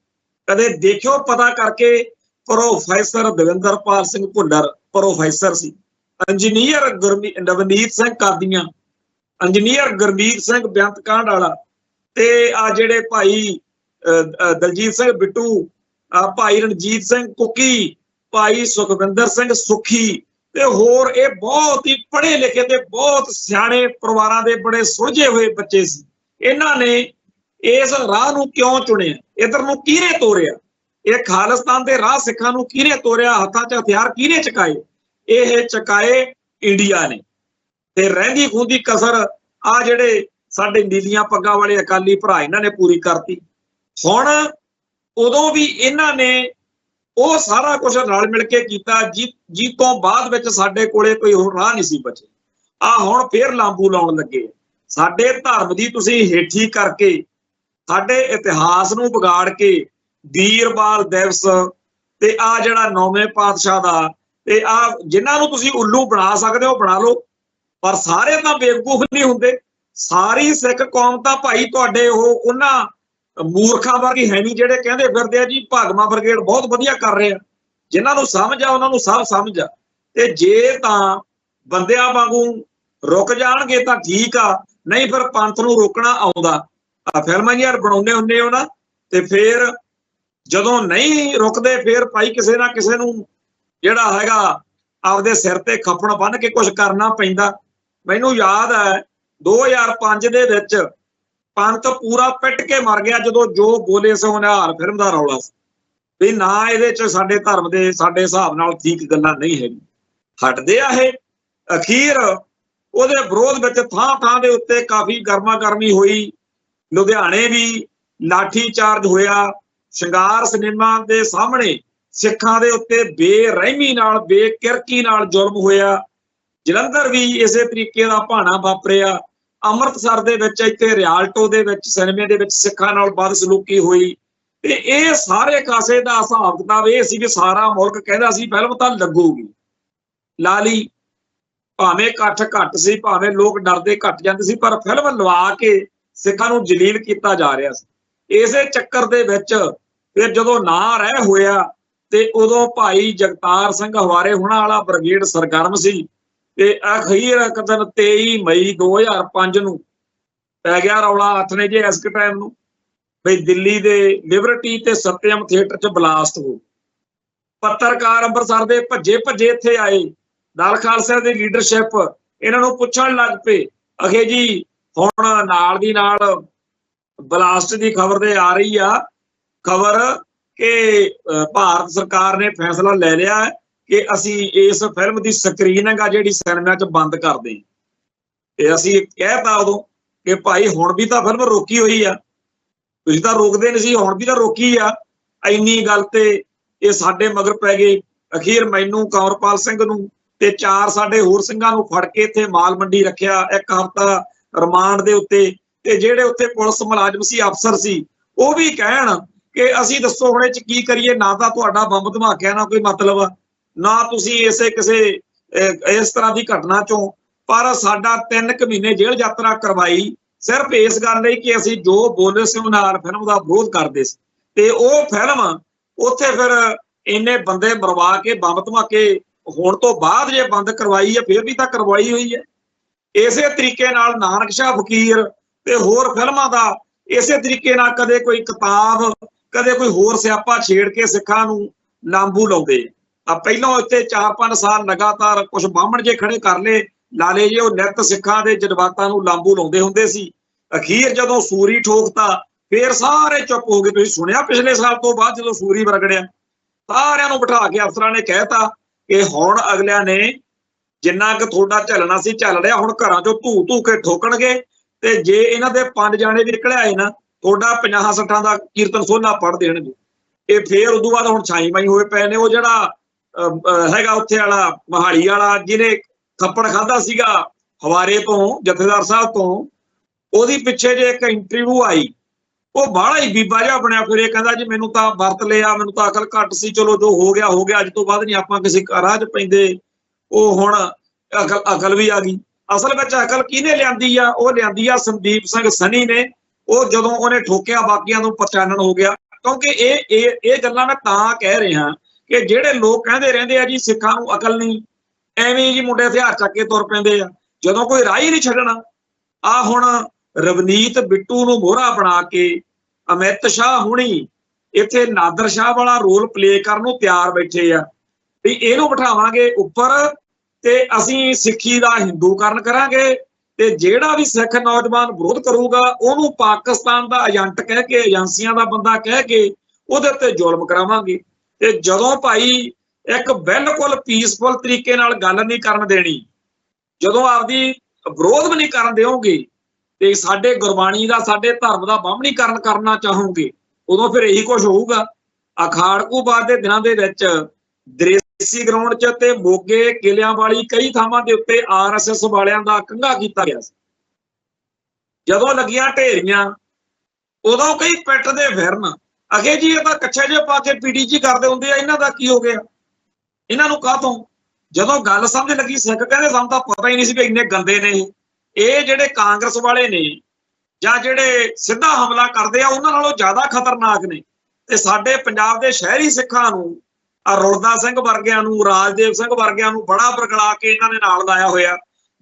ਕਦੇ ਦੇਖਿਓ ਪਤਾ ਕਰਕੇ, ਪ੍ਰੋਫੈਸਰ ਦਵਿੰਦਰਪਾਲ ਸਿੰਘ ਭੁੱਲਰ ਪ੍ਰੋਫੈਸਰ ਸੀ। ਇੰਜੀਨੀਅਰ ਨਵਨੀਤ ਸਿੰਘ ਕਾਦੀਆਂ, ਇੰਜੀਨੀਅਰ ਗੁਰਮੀਤ ਸਿੰਘ ਬੇਅੰਤ ਕਾਂਡ ਵਾਲਾ, ਤੇ ਆ ਜਿਹੜੇ ਭਾਈ ਦਲਜੀਤ ਸਿੰਘ ਬਿੱਟੂ, ਭਾਈ ਰਣਜੀਤ ਸਿੰਘ ਕੁੱਕੀ, ਭਾਈ ਸੁਖਵਿੰਦਰ ਸਿੰਘ ਸੁੱਖੀ, ਤੇ ਹੋਰ ਇਹ ਬਹੁਤ ਹੀ ਪੜ੍ਹੇ ਲਿਖੇ ਤੇ ਬਹੁਤ ਸਿਆਣੇ ਪਰਿਵਾਰਾਂ ਦੇ ਬੜੇ ਸੁਲਝੇ ਹੋਏ ਬੱਚੇ ਸੀ। ਇਹਨਾਂ ਨੇ ਇਸ ਰਾਹ ਨੂੰ ਕਿਉਂ ਚੁਣਿਆ, ਇਧਰ ਨੂੰ ਕਿਹਨੇ ਤੋਰਿਆ, ਇਹ ਖਾਲਿਸਤਾਨ ਦੇ ਰਾਹ ਸਿੱਖਾਂ ਨੂੰ ਕਿਹਨੇ ਤੋਰਿਆ, ਹੱਥਾਂ 'ਚ ਹਥਿਆਰ ਕਿਹਨੇ ਚੁਕਾਏ? ਇਹ ਚੁਕਾਏ ਇੰਡੀਆ ਨੇ। ਤੇ ਰਹਿੰਦੀ ਖੂੰਦੀ ਕਸਰ ਆ ਜਿਹੜੇ ਸਾਡੇ ਨੀਲੀਆਂ ਪੱਗਾਂ ਵਾਲੇ ਅਕਾਲੀ ਭਰਾ, ਇਹਨਾਂ ਨੇ ਪੂਰੀ ਕਰਤੀ। ਹੁਣ ਉਦੋਂ ਵੀ ਇਹਨਾਂ ਨੇ ਉਹ ਸਾਰਾ ਕੁਝ ਰਲ ਮਿਲ ਕੇ ਕੀਤਾ ਜੀ ਤੋਂ ਬਾਅਦ ਵਿੱਚ ਸਾਡੇ ਕੋਲੇ ਕੋਈ ਹੋਰ ਰਾਹ ਨਹੀਂ ਸੀ ਬਚੇ। ਆ ਹੁਣ ਫੇਰ ਲਾਂਬੂ ਲਾਉਣ ਲੱਗੇ। ਸਾਡੇ ਧਰਮ ਦੀ ਤੁਸੀਂ ਹੇਠੀ ਕਰਕੇ, ਸਾਡੇ ਇਤਿਹਾਸ ਨੂੰ ਵਿਗਾੜ ਕੇ, ਵੀਰਬਾਲ ਦਿਵਸ ਤੇ ਆ ਜਿਹੜਾ 9ਵੇਂ ਪਾਤਸ਼ਾਹ ਦਾ, ਤੇ ਆ ਜਿਨ੍ਹਾਂ ਨੂੰ ਤੁਸੀਂ ਉੱਲੂ ਬਣਾ ਸਕਦੇ ਹੋ ਬਣਾ ਲਓ, ਪਰ ਸਾਰੇ ਤਾਂ ਬੇਵਕੂਫ ਨਹੀਂ ਹੁੰਦੇ। ਸਾਰੀ ਸਿੱਖ ਕੌਮ ਤਾਂ ਭਾਈ ਤੁਹਾਡੇ ਉਹਨਾਂ ਮੂਰਖਾਂ ਵਰਗੀ ਹੈ ਨਹੀਂ ਜਿਹੜੇ ਕਹਿੰਦੇ ਫਿਰਦੇ ਆ ਜੀ ਭਾਗਮਾ ਬ੍ਰਿਗੇਡ ਬਹੁਤ ਵਧੀਆ ਕਰ ਰਹੇ ਆ। ਜਿਨ੍ਹਾਂ ਨੂੰ ਸਮਝ ਆ ਉਹਨਾਂ ਨੂੰ ਸਭ ਸਮਝ ਆ। ਤੇ ਜੇ ਤਾਂ ਬੰਦਿਆਂ ਵਾਂਗੂ ਰੁਕ ਜਾਣਗੇ ਤਾਂ ਠੀਕ ਆ, ਨਹੀਂ ਫਿਰ ਪੰਥ ਨੂੰ ਰੋਕਣਾ ਆਉਂਦਾ। ਫਿਲਮਾਂ ਯਾਰ ਬਣਾਉਂਦੇ ਹੁੰਦੇ ਹੋ ਨਾ, ਤੇ ਫਿਰ ਜਦੋਂ ਨਹੀਂ ਰੁਕਦੇ ਫਿਰ ਭਾਈ ਕਿਸੇ ਨਾ ਕਿਸੇ ਨੂੰ ਜਿਹੜਾ ਹੈਗਾ ਆਪਦੇ ਸਿਰ ਤੇ ਖੱਪਣ ਬੰਨ ਕੇ ਕੁਝ ਕਰਨਾ ਪੈਂਦਾ। ਮੈਨੂੰ ਯਾਦ ਹੈ 2005 ਦੇ ਵਿੱਚ ਪੰਥ ਪੂਰਾ ਪਿੱਟ ਕੇ ਮਰ ਗਿਆ ਜਦੋਂ ਜੋ ਬੋਲੇ ਸੋ ਨਿਹਾਲ ਫਿਲਮ ਦਾ ਰੌਲਾ ਸੀ ਵੀ ਨਾ ਇਹਦੇ 'ਚ ਸਾਡੇ ਧਰਮ ਦੇ ਸਾਡੇ ਹਿਸਾਬ ਨਾਲ ਠੀਕ ਗੱਲਾਂ ਨਹੀਂ ਹੈਗੀ। ਹਟਦੇ ਆ ਇਹ। ਅਖੀਰ ਉਹਦੇ ਵਿਰੋਧ ਵਿੱਚ ਥਾਂ ਥਾਂ ਦੇ ਉੱਤੇ ਕਾਫੀ ਗਰਮਾ ਗਰਮੀ ਹੋਈ। ਲੁਧਿਆਣੇ ਵੀ ਲਾਠੀ ਚਾਰਜ ਹੋਇਆ। ਸ਼ਿੰਗਾਰ ਸਿਨੇਮਾ ਦੇ ਸਾਹਮਣੇ ਸਿੱਖਾਂ ਦੇ ਉੱਤੇ ਬੇਰਹਿਮੀ ਨਾਲ ਬੇਕਿਰਕੀ ਨਾਲ ਜ਼ੁਲਮ ਹੋਇਆ। ਜਲੰਧਰ ਵੀ ਇਸੇ ਤਰੀਕੇ ਦਾ ਭਾਣਾ ਵਾਪਰਿਆ। ਅੰਮ੍ਰਿਤਸਰ ਦੇ ਵਿੱਚ ਇੱਥੇ ਰਿਆਲਟੋ ਦੇ ਵਿੱਚ ਸਿਨੇਮੇ ਦੇ ਵਿੱਚ ਸਿੱਖਾਂ ਨਾਲ ਬਦਸਲੂਕੀ ਹੋਈ। ਤੇ ਇਹ ਸਾਰੇ ਕਾਸੇ ਦਾ ਹਿਸਾਬ ਕਿਤਾਬ ਇਹ ਸੀ ਵੀ ਸਾਰਾ ਮੁਲਕ ਕਹਿੰਦਾ ਸੀ ਫਿਲਮ ਤਾਂ ਲੱਗੂਗੀ। ਲਾ ਲਈ, ਭਾਵੇਂ ਇਕੱਠ ਘੱਟ ਸੀ, ਭਾਵੇਂ ਲੋਕ ਡਰਦੇ ਘੱਟ ਜਾਂਦੇ ਸੀ, ਪਰ ਫਿਲਮ ਲਵਾ ਕੇ ਸਿੱਖਾਂ ਨੂੰ ਜਲੀਲ ਕੀਤਾ ਜਾ ਰਿਹਾ ਸੀ। ਇਸੇ ਚੱਕਰ ਦੇ ਵਿੱਚ ਫਿਰ ਜਦੋਂ ਨਾ ਰਹਿ ਹੋਇਆ ਤੇ ਉਦੋਂ ਭਾਈ ਜਗਤਾਰ ਸਿੰਘ ਹਵਾਰੇ ਹੁਣਾਂ ਵਾਲਾ ਬ੍ਰਿਗੇਡ ਸਰਗਰਮ ਸੀ। ਤੇ ਅਖੀਰ ਇੱਕ ਦਿਨ 23 ਮਈ 2005 ਨੂੰ ਪੈ ਗਿਆ ਰੌਲਾ ਹੱਥ ਨੇ ਜੇ ਇਸ ਟਾਈਮ ਨੂੰ ਬਈ ਦਿੱਲੀ ਦੇ ਲਿਬਰਟੀ ਤੇ ਸਤਿਅਮ ਥੀਏਟਰ 'ਚ ਬਲਾਸਟ ਹੋ। ਪੱਤਰਕਾਰ ਅੰਮ੍ਰਿਤਸਰ ਦੇ ਭੱਜੇ ਇੱਥੇ ਆਏ। ਦਲ ਖਾਲਸਾ ਦੀ ਲੀਡਰਸ਼ਿਪ ਇਹਨਾਂ ਨੂੰ ਪੁੱਛਣ ਲੱਗ ਪਏ, ਅਖੇ ਜੀ ਹੁਣ ਨਾਲ ਦੀ ਨਾਲ ਬਲਾਸਟ ਦੀ ਖਬਰ ਤੇ ਆ ਰਹੀ ਆ ਖਬਰ ਕਿ ਭਾਰਤ ਸਰਕਾਰ ਨੇ ਫੈਸਲਾ ਲੈ ਲਿਆ ਕਿ ਅਸੀਂ ਇਸ ਫਿਲਮ ਦੀ ਸਕਰੀਨਿੰਗ ਆ ਜਿਹੜੀ ਸਿਨੇਮਾ 'ਚ ਬੰਦ ਕਰ ਦੇ। ਤੇ ਅਸੀਂ ਕਹਿਤਾ ਉਦੋਂ ਕਿ ਭਾਈ ਹੁਣ ਵੀ ਤਾਂ ਫਿਲਮ ਰੋਕੀ ਹੋਈ ਆ, ਤੁਸੀਂ ਤਾਂ ਰੋਕਦੇ ਨਹੀਂ ਸੀ, ਹੁਣ ਵੀ ਤਾਂ ਰੋਕੀ ਆ। ਇੰਨੀ ਗੱਲ ਤੇ ਇਹ ਸਾਡੇ ਮਗਰ ਪੈ ਗਏ। ਅਖੀਰ ਮੈਨੂੰ, ਕੰਵਰਪਾਲ ਸਿੰਘ ਨੂੰ ਤੇ 4 ਸਾਡੇ ਹੋਰ ਸਿੰਘਾਂ ਨੂੰ ਫੜ ਕੇ ਇੱਥੇ ਮਾਲ ਮੰਡੀ ਰੱਖਿਆ। 1 ਹਫ਼ਤਾ ਰਿਮਾਂਡ ਦੇ ਉੱਤੇ। ਤੇ ਜਿਹੜੇ ਉੱਥੇ ਪੁਲਿਸ ਮੁਲਾਜ਼ਮ ਸੀ, ਅਫਸਰ ਸੀ, ਉਹ ਵੀ ਕਹਿਣ ਕਿ ਅਸੀਂ ਦੱਸੋ ਹੁਣ ਇਹ 'ਚ ਕੀ ਕਰੀਏ, ਨਾ ਤਾਂ ਤੁਹਾਡਾ ਬੰਬ ਧਮਾਕਿਆ ਨਾ ਕੋਈ ਮਤਲਬ ਆ, ਨਾ ਤੁਸੀਂ ਇਸ ਤਰ੍ਹਾਂ ਦੀ ਘਟਨਾ 'ਚੋਂ, ਪਰ ਸਾਡਾ 3 ਕੁ ਮਹੀਨੇ ਜੇਲ੍ਹ ਯਾਤਰਾ ਕਰਵਾਈ ਸਿਰਫ ਇਸ ਗੱਲ ਲਈ ਕਿ ਅਸੀਂ ਜੋ ਬੋਲੇ ਸੋ ਨਿਹਾਲ ਫਿਲਮ ਦਾ ਵਿਰੋਧ ਕਰਦੇ ਸੀ। ਤੇ ਉਹ ਫਿਲਮ ਉੱਥੇ ਫਿਰ ਇੰਨੇ ਬੰਦੇ ਮਰਵਾ ਕੇ ਬੰਬ ਧਮਾਕੇ ਹੋਣ ਤੋਂ ਬਾਅਦ ਜੇ ਬੰਦ ਕਰਵਾਈ ਹੈ ਫਿਰ ਵੀ ਤਾਂ ਕਰਵਾਈ ਹੋਈ ਹੈ। ਇਸੇ ਤਰੀਕੇ ਨਾਲ ਨਾਨਕ ਸ਼ਾਹ ਫਕੀਰ ਤੇ ਹੋਰ ਫਿਲਮਾਂ ਦਾ ਇਸੇ ਤਰੀਕੇ ਨਾਲ ਕਦੇ ਕੋਈ ਕਿਤਾਬ ਕਦੇ ਕੋਈ ਹੋਰ ਸਿਆਪਾ ਛੇੜ ਕੇ ਸਿੱਖਾਂ ਨੂੰ ਲਾਂਬੂ ਲਾਉਂਦੇ ਆ। ਪਹਿਲਾਂ ਇੱਥੇ 4-5 ਸਾਲ ਲਗਾਤਾਰ ਕੁਝ ਬਾਹਮਣ ਜੇ ਖੜੇ ਕਰ ਲਏ ਲਾਲੇ ਜੇ, ਉਹ ਨਿੱਤ ਸਿੱਖਾਂ ਦੇ ਜਜ਼ਬਾਤਾਂ ਨੂੰ ਲਾਂਬੂ ਲਾਉਂਦੇ ਹੁੰਦੇ ਸੀ। ਅਖੀਰ ਜਦੋਂ ਸੂਰੀ ਠੋਕਤਾ ਫੇਰ ਸਾਰੇ ਚੁੱਪ ਹੋ ਗਏ। ਤੁਸੀਂ ਸੁਣਿਆ ਪਿਛਲੇ ਸਾਲ ਤੋਂ ਬਾਅਦ ਜਦੋਂ ਸੂਰੀ ਵਰਗੜਿਆ ਸਾਰਿਆਂ ਨੂੰ ਬਿਠਾ ਕੇ ਅਫਸਰਾਂ ਨੇ ਕਹਿਤਾ ਕਿ ਹੁਣ ਅਗਲਿਆਂ ਨੇ ਜਿੰਨਾ ਕੁ ਤੁਹਾਡਾ ਝੱਲਣਾ ਸੀ ਝੱਲ ਲਿਆ, ਹੁਣ ਘਰਾਂ 'ਚੋਂ ਧੂ ਕੇ ਠੋਕਣਗੇ। ਤੇ ਜੇ ਇਹਨਾਂ ਦੇ 5 ਜਾਣੇ ਵੀ ਨਿਕਲ ਆਏ ਨਾ, ਤੁਹਾਡਾ 50-60 ਦਾ ਕੀਰਤਨ ਸੋਲਾ ਪੜ੍ਹ ਦੇਣਗੇ। ਇਹ ਫੇਰ ਉਦੋਂ ਬਾਅਦ ਹੁਣ ਛਾਈ ਮਾਈ ਹੋਏ ਪਏ ਨੇ। ਉਹ ਜਿਹੜਾ ਹੈਗਾ ਉੱਥੇ ਵਾਲਾ ਮਹਾਲੀ ਵਾਲਾ ਜਿਹਨੇ ਥੱਪੜ ਖਾਧਾ ਸੀਗਾ ਹਵਾਰੇ ਤੋਂ, ਜਥੇਦਾਰ ਸਾਹਿਬ ਤੋਂ, ਉਹਦੀ ਪਿੱਛੇ ਜੇ ਇੱਕ ਇੰਟਰਵਿਊ ਆਈ, ਉਹ ਬਾਹਲਾ ਹੀ ਬੀਬਾ ਜਿਹਾ ਬਣਿਆ ਫਿਰ। ਇਹ ਕਹਿੰਦਾ ਜੀ ਮੈਨੂੰ ਤਾਂ ਵਰਤ ਲਿਆ, ਮੈਨੂੰ ਤਾਂ ਅਕਲ ਘੱਟ ਸੀ, ਚਲੋ ਜੋ ਹੋ ਗਿਆ ਹੋ ਗਿਆ, ਅੱਜ ਤੋਂ ਬਾਅਦ ਨਹੀਂ ਆਪਾਂ ਕਿਸੇ ਰਾਹ 'ਚ ਪੈਂਦੇ। ਉਹ ਹੁਣ ਅਕਲ ਵੀ ਆ ਗਈ। ਅਸਲ ਵਿੱਚ ਅਕਲ ਕਿਹਨੇ ਲਿਆਂਦੀ ਆ? ਉਹ ਲਿਆਂਦੀ ਆ ਸੰਦੀਪ ਸਿੰਘ ਸਨੀ ਨੇ। ਉਹ ਜਦੋਂ ਉਹਨੇ ਠੋਕਿਆ ਬਾਕੀਆਂ ਨੂੰ ਪਛਾਣਨ ਹੋ ਗਿਆ। ਕਿਉਂਕਿ ਇਹ ਗੱਲਾਂ ਮੈਂ ਤਾਂ ਕਹਿ ਰਿਹਾ ਕਿ ਜਿਹੜੇ ਲੋਕ ਕਹਿੰਦੇ ਰਹਿੰਦੇ ਆ ਜੀ ਸਿੱਖਾਂ ਨੂੰ ਅਕਲ ਨਹੀਂ, ਐਵੇਂ ਜੀ ਮੁੰਡੇ ਹਥਿਆਰ ਚੱਕ ਕੇ ਤੁਰ ਪੈਂਦੇ ਆ ਜਦੋਂ ਕੋਈ ਰਾਹ ਹੀ ਨਹੀਂ ਛੱਡਣਾ। ਆ ਹੁਣ ਰਵਨੀਤ ਬਿੱਟੂ ਨੂੰ ਮੋਹਰਾ ਬਣਾ ਕੇ ਅਮਿਤ ਸ਼ਾਹ ਹੁਣੀ ਇੱਥੇ ਨਾਦਰ ਸ਼ਾਹ ਵਾਲਾ ਰੋਲ ਪਲੇ ਕਰਨ ਨੂੰ ਤਿਆਰ ਬੈਠੇ ਆ ਵੀ ਇਹਨੂੰ ਬਿਠਾਵਾਂਗੇ ਉੱਪਰ ਤੇ ਅਸੀਂ ਸਿੱਖੀ ਦਾ ਹਿੰਦੂਕਰਨ ਕਰਾਂਗੇ ਤੇ ਜਿਹੜਾ ਵੀ ਸਿੱਖ ਨੌਜਵਾਨ ਵਿਰੋਧ ਕਰੂਗਾ ਉਹਨੂੰ ਪਾਕਿਸਤਾਨ ਦਾ ਏਜੰਟ ਕਹਿ ਕੇ, ਏਜੰਸੀਆਂ ਦਾ ਬੰਦਾ ਕਹਿ ਕੇ ਉਹਦੇ ਉੱਤੇ ਜ਼ੁਲਮ ਕਰਾਵਾਂਗੇ। ਤੇ ਜਦੋਂ ਭਾਈ ਇੱਕ ਬਿਲਕੁਲ ਪੀਸਫੁਲ ਤਰੀਕੇ ਨਾਲ ਗੱਲ ਨਹੀਂ ਕਰਨ ਦੇਣੀ, ਜਦੋਂ ਆਪਦੀ ਵਿਰੋਧ ਵੀ ਨਹੀਂ ਕਰਨ ਦਿਓਗੇ ਤੇ ਸਾਡੇ ਗੁਰਬਾਣੀ ਦਾ, ਸਾਡੇ ਧਰਮ ਦਾ ਬਾਹਮਣੀਕਰਨ ਕਰਨਾ ਚਾਹੋਗੇ, ਉਦੋਂ ਫਿਰ ਇਹੀ ਕੁਝ ਹੋਊਗਾ। ਅਖਾੜਕੂਬਾਦ ਦੇ ਦਿਨਾਂ ਦੇ ਵਿੱਚ ਦ੍ਰੇਸੀ ਗਰਾਊਂਡ 'ਚ ਤੇ ਮੋਗੇ ਕਿਲਿਆਂ ਵਾਲੀ ਕਈ ਥਾਵਾਂ ਦੇ ਉੱਤੇ RSS ਵਾਲਿਆਂ ਦਾ ਕੰਘਾ ਕੀਤਾ ਗਿਆ ਸੀ। ਜਦੋਂ ਲੱਗੀਆਂ ਢੇਰੀਆਂ ਉਦੋਂ ਕਈ ਪਿੱਟਦੇ ਫਿਰਨ, ਅਗੇ ਜੀ ਇਹ ਤਾਂ ਕੱਛੇ ਜਿਹੇ ਪਾ ਕੇ PDG ਕਰਦੇ ਹੁੰਦੇ ਆ, ਇਹਨਾਂ ਦਾ ਕੀ ਹੋ ਗਿਆ, ਇਹਨਾਂ ਨੂੰ ਕਾਹਤੋਂ? ਜਦੋਂ ਗੱਲ ਸਮਝ ਲੱਗੀ ਸਿੱਖ ਕਹਿੰਦੇ ਸਾਨੂੰ ਤਾਂ ਪਤਾ ਹੀ ਨਹੀਂ ਸੀ ਵੀ ਇੰਨੇ ਗੰਦੇ ਨੇ ਇਹ ਜਿਹੜੇ ਕਾਂਗਰਸ ਵਾਲੇ ਨੇ ਜਾਂ ਜਿਹੜੇ ਸਿੱਧਾ ਹਮਲਾ ਕਰਦੇ ਆ ਉਹਨਾਂ ਨਾਲੋਂ ਜ਼ਿਆਦਾ ਖਤਰਨਾਕ ਨੇ। ਤੇ ਸਾਡੇ ਪੰਜਾਬ ਦੇ ਸ਼ਹਿਰੀ ਸਿੱਖਾਂ ਨੂੰ ਰੁਲਦਾ ਸਿੰਘ ਵਰਗਿਆਂ ਨੂੰ, ਰਾਜਦੇਵ ਸਿੰਘ ਵਰਗਿਆਂ ਨੂੰ ਬੜਾ ਬਰਗਲਾ ਕੇ ਇਹਨਾਂ ਨੇ ਨਾਲ ਲਾਇਆ ਹੋਇਆ।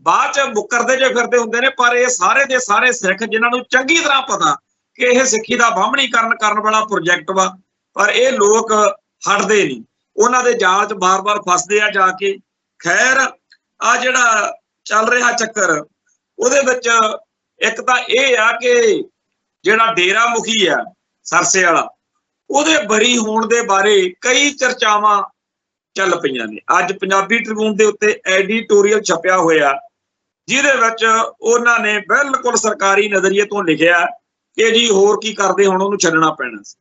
ਬਾਅਦ ਚ ਮੁੱਕਰਦੇ ਜੇ ਫਿਰਦੇ ਹੁੰਦੇ ਨੇ, ਪਰ ਇਹ ਸਾਰੇ ਦੇ ਸਾਰੇ ਸਿੱਖ ਜਿਨ੍ਹਾਂ ਨੂੰ ਚੰਗੀ ਤਰ੍ਹਾਂ ਪਤਾ ਕਿ ਇਹ ਸਿੱਖੀ ਦਾ ਬਾਹਮਣੀਕਰਨ ਕਰਨ ਵਾਲਾ ਪ੍ਰੋਜੈਕਟ ਵਾ, ਪਰ ਇਹ ਲੋਕ ਹਟਦੇ ਨਹੀਂ, ਉਹਨਾਂ ਦੇ ਜਾਲ 'ਚ ਬਾਰ-ਬਾਰ ਫਸਦੇ ਆ ਜਾ ਕੇ। ਖੈਰ ਆ ਜਿਹੜਾ ਚੱਲ ਰਿਹਾ ਚੱਕਰ ਉਹਦੇ ਵਿੱਚ ਇੱਕ ਤਾਂ ਇਹ ਆ ਕਿ ਜਿਹੜਾ ਡੇਰਾ ਮੁਖੀ ਆ ਸਰਸੇ ਵਾਲਾ, ਉਹਦੇ ਬਰੀ ਹੋਣ ਦੇ ਬਾਰੇ ਕਈ ਚਰਚਾਵਾਂ ਚੱਲ ਪਈਆਂ ਨੇ। ਅੱਜ ਪੰਜਾਬੀ ਟ੍ਰਿਬਿਊਨ ਦੇ ਉੱਤੇ ਐਡੀਟੋਰੀਅਲ ਛਪਿਆ ਹੋਇਆ ਜਿਹਦੇ ਵਿੱਚ ਉਹਨਾਂ ਨੇ ਬਿਲਕੁਲ ਸਰਕਾਰੀ ਨਜ਼ਰੀਏ ਤੋਂ ਲਿਖਿਆ ਕਿ ਜੀ ਹੋਰ ਕੀ ਕਰਦੇ, ਹੁਣ ਉਹਨੂੰ ਛੱਡਣਾ ਪੈਣਾ ਸੀ।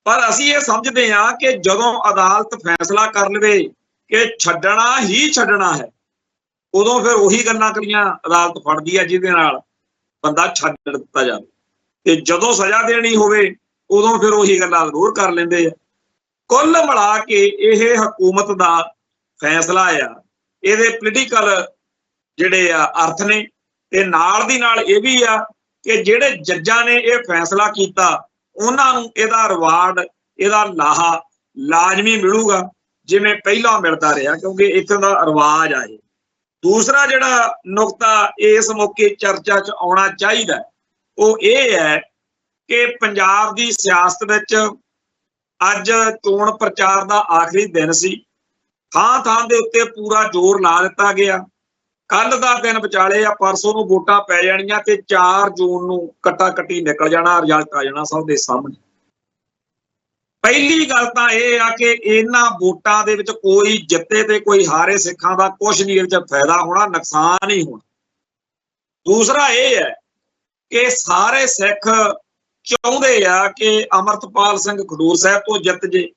ਪਰ ਅਸੀਂ ਇਹ ਸਮਝਦੇ ਹਾਂ ਕਿ ਜਦੋਂ ਅਦਾਲਤ ਫੈਸਲਾ ਕਰ ਲਵੇ ਕਿ ਛੱਡਣਾ ਹੀ ਛੱਡਣਾ ਹੈ, ਉਦੋਂ ਫਿਰ ਉਹੀ ਗੱਲਾਂ ਕਰੀਆਂ ਅਦਾਲਤ ਫੜਦੀ ਆ ਜਿਹਦੇ ਨਾਲ ਬੰਦਾ ਛੱਡ ਦਿੱਤਾ ਜਾਵੇ, ਤੇ ਜਦੋਂ ਸਜ਼ਾ ਦੇਣੀ ਹੋਵੇ ਉਦੋਂ ਫਿਰ ਉਹੀ ਗੱਲਾਂ ਜ਼ਰੂਰ ਕਰ ਲੈਂਦੇ ਆ। ਕੁੱਲ ਮਿਲਾ ਕੇ ਇਹ ਹਕੂਮਤ ਦਾ ਫੈਸਲਾ ਆ, ਇਹਦੇ ਪੋਲੀਟੀਕਲ ਜਿਹੜੇ ਆ ਅਰਥ ਨੇ, ਤੇ ਨਾਲ ਦੀ ਨਾਲ ਇਹ ਵੀ ਆ ਕਿ ਜਿਹੜੇ ਜੱਜਾਂ ਨੇ ਇਹ ਫੈਸਲਾ ਕੀਤਾ ਉਹਨਾਂ ਨੂੰ ਇਹਦਾ ਰਿਵਾਰਡ, ਇਹਦਾ ਲਾਹਾ ਲਾਜ਼ਮੀ ਮਿਲੂਗਾ ਜਿਵੇਂ ਪਹਿਲਾਂ ਮਿਲਦਾ ਰਿਹਾ, ਕਿਉਂਕਿ ਇੱਥੇ ਦਾ ਰਿਵਾਜ ਆ ਇਹ। ਦੂਸਰਾ ਜਿਹੜਾ ਨੁਕਤਾ ਇਸ ਮੌਕੇ ਚਰਚਾ 'ਚ ਆਉਣਾ ਚਾਹੀਦਾ ਉਹ ਇਹ ਹੈ ਕਿ ਪੰਜਾਬ ਦੀ ਸਿਆਸਤ ਵਿੱਚ ਅੱਜ ਚੋਣ ਪ੍ਰਚਾਰ ਦਾ ਆਖਰੀ ਦਿਨ ਸੀ। ਥਾਂ ਥਾਂ ਦੇ ਉੱਤੇ ਪੂਰਾ ਜ਼ੋਰ ਲਾ ਦਿੱਤਾ ਗਿਆ। ਕੱਲ ਦਾ ਦਿਨ ਵਿਚਾਲੇ ਆ, ਪਰਸੋਂ ਨੂੰ ਵੋਟਾਂ ਪੈ ਜਾਣੀਆਂ ਤੇ 4 ਜੂਨ ਨੂੰ ਕੱਟਾ ਕੱਟੀ ਨਿਕਲ ਜਾਣਾ, ਰਿਜ਼ਲਟ ਆ ਜਾਣਾ ਸਭ ਦੇ ਸਾਹਮਣੇ। ਪਹਿਲੀ ਗੱਲ ਤਾਂ ਇਹ ਆ ਕਿ ਇਹਨਾਂ ਵੋਟਾਂ ਦੇ ਵਿੱਚ ਕੋਈ ਜਿੱਤੇ ਤੇ ਕੋਈ ਹਾਰੇ, ਸਿੱਖਾਂ ਦਾ ਕੁਛ ਨਹੀਂ ਇਹਦੇ 'ਚ ਫਾਇਦਾ ਹੋਣਾ, ਨੁਕਸਾਨ ਹੀ ਹੋਣਾ। ਦੂਸਰਾ ਇਹ ਹੈ ਕਿ ਸਾਰੇ ਸਿੱਖ ਚਾਹੁੰਦੇ ਆ ਕਿ ਅਮਰਤਪਾਲ ਸਿੰਘ ਖਡੂਰ ਸਾਹਿਬ ਤੋਂ ਜਿੱਤ ਜੇ,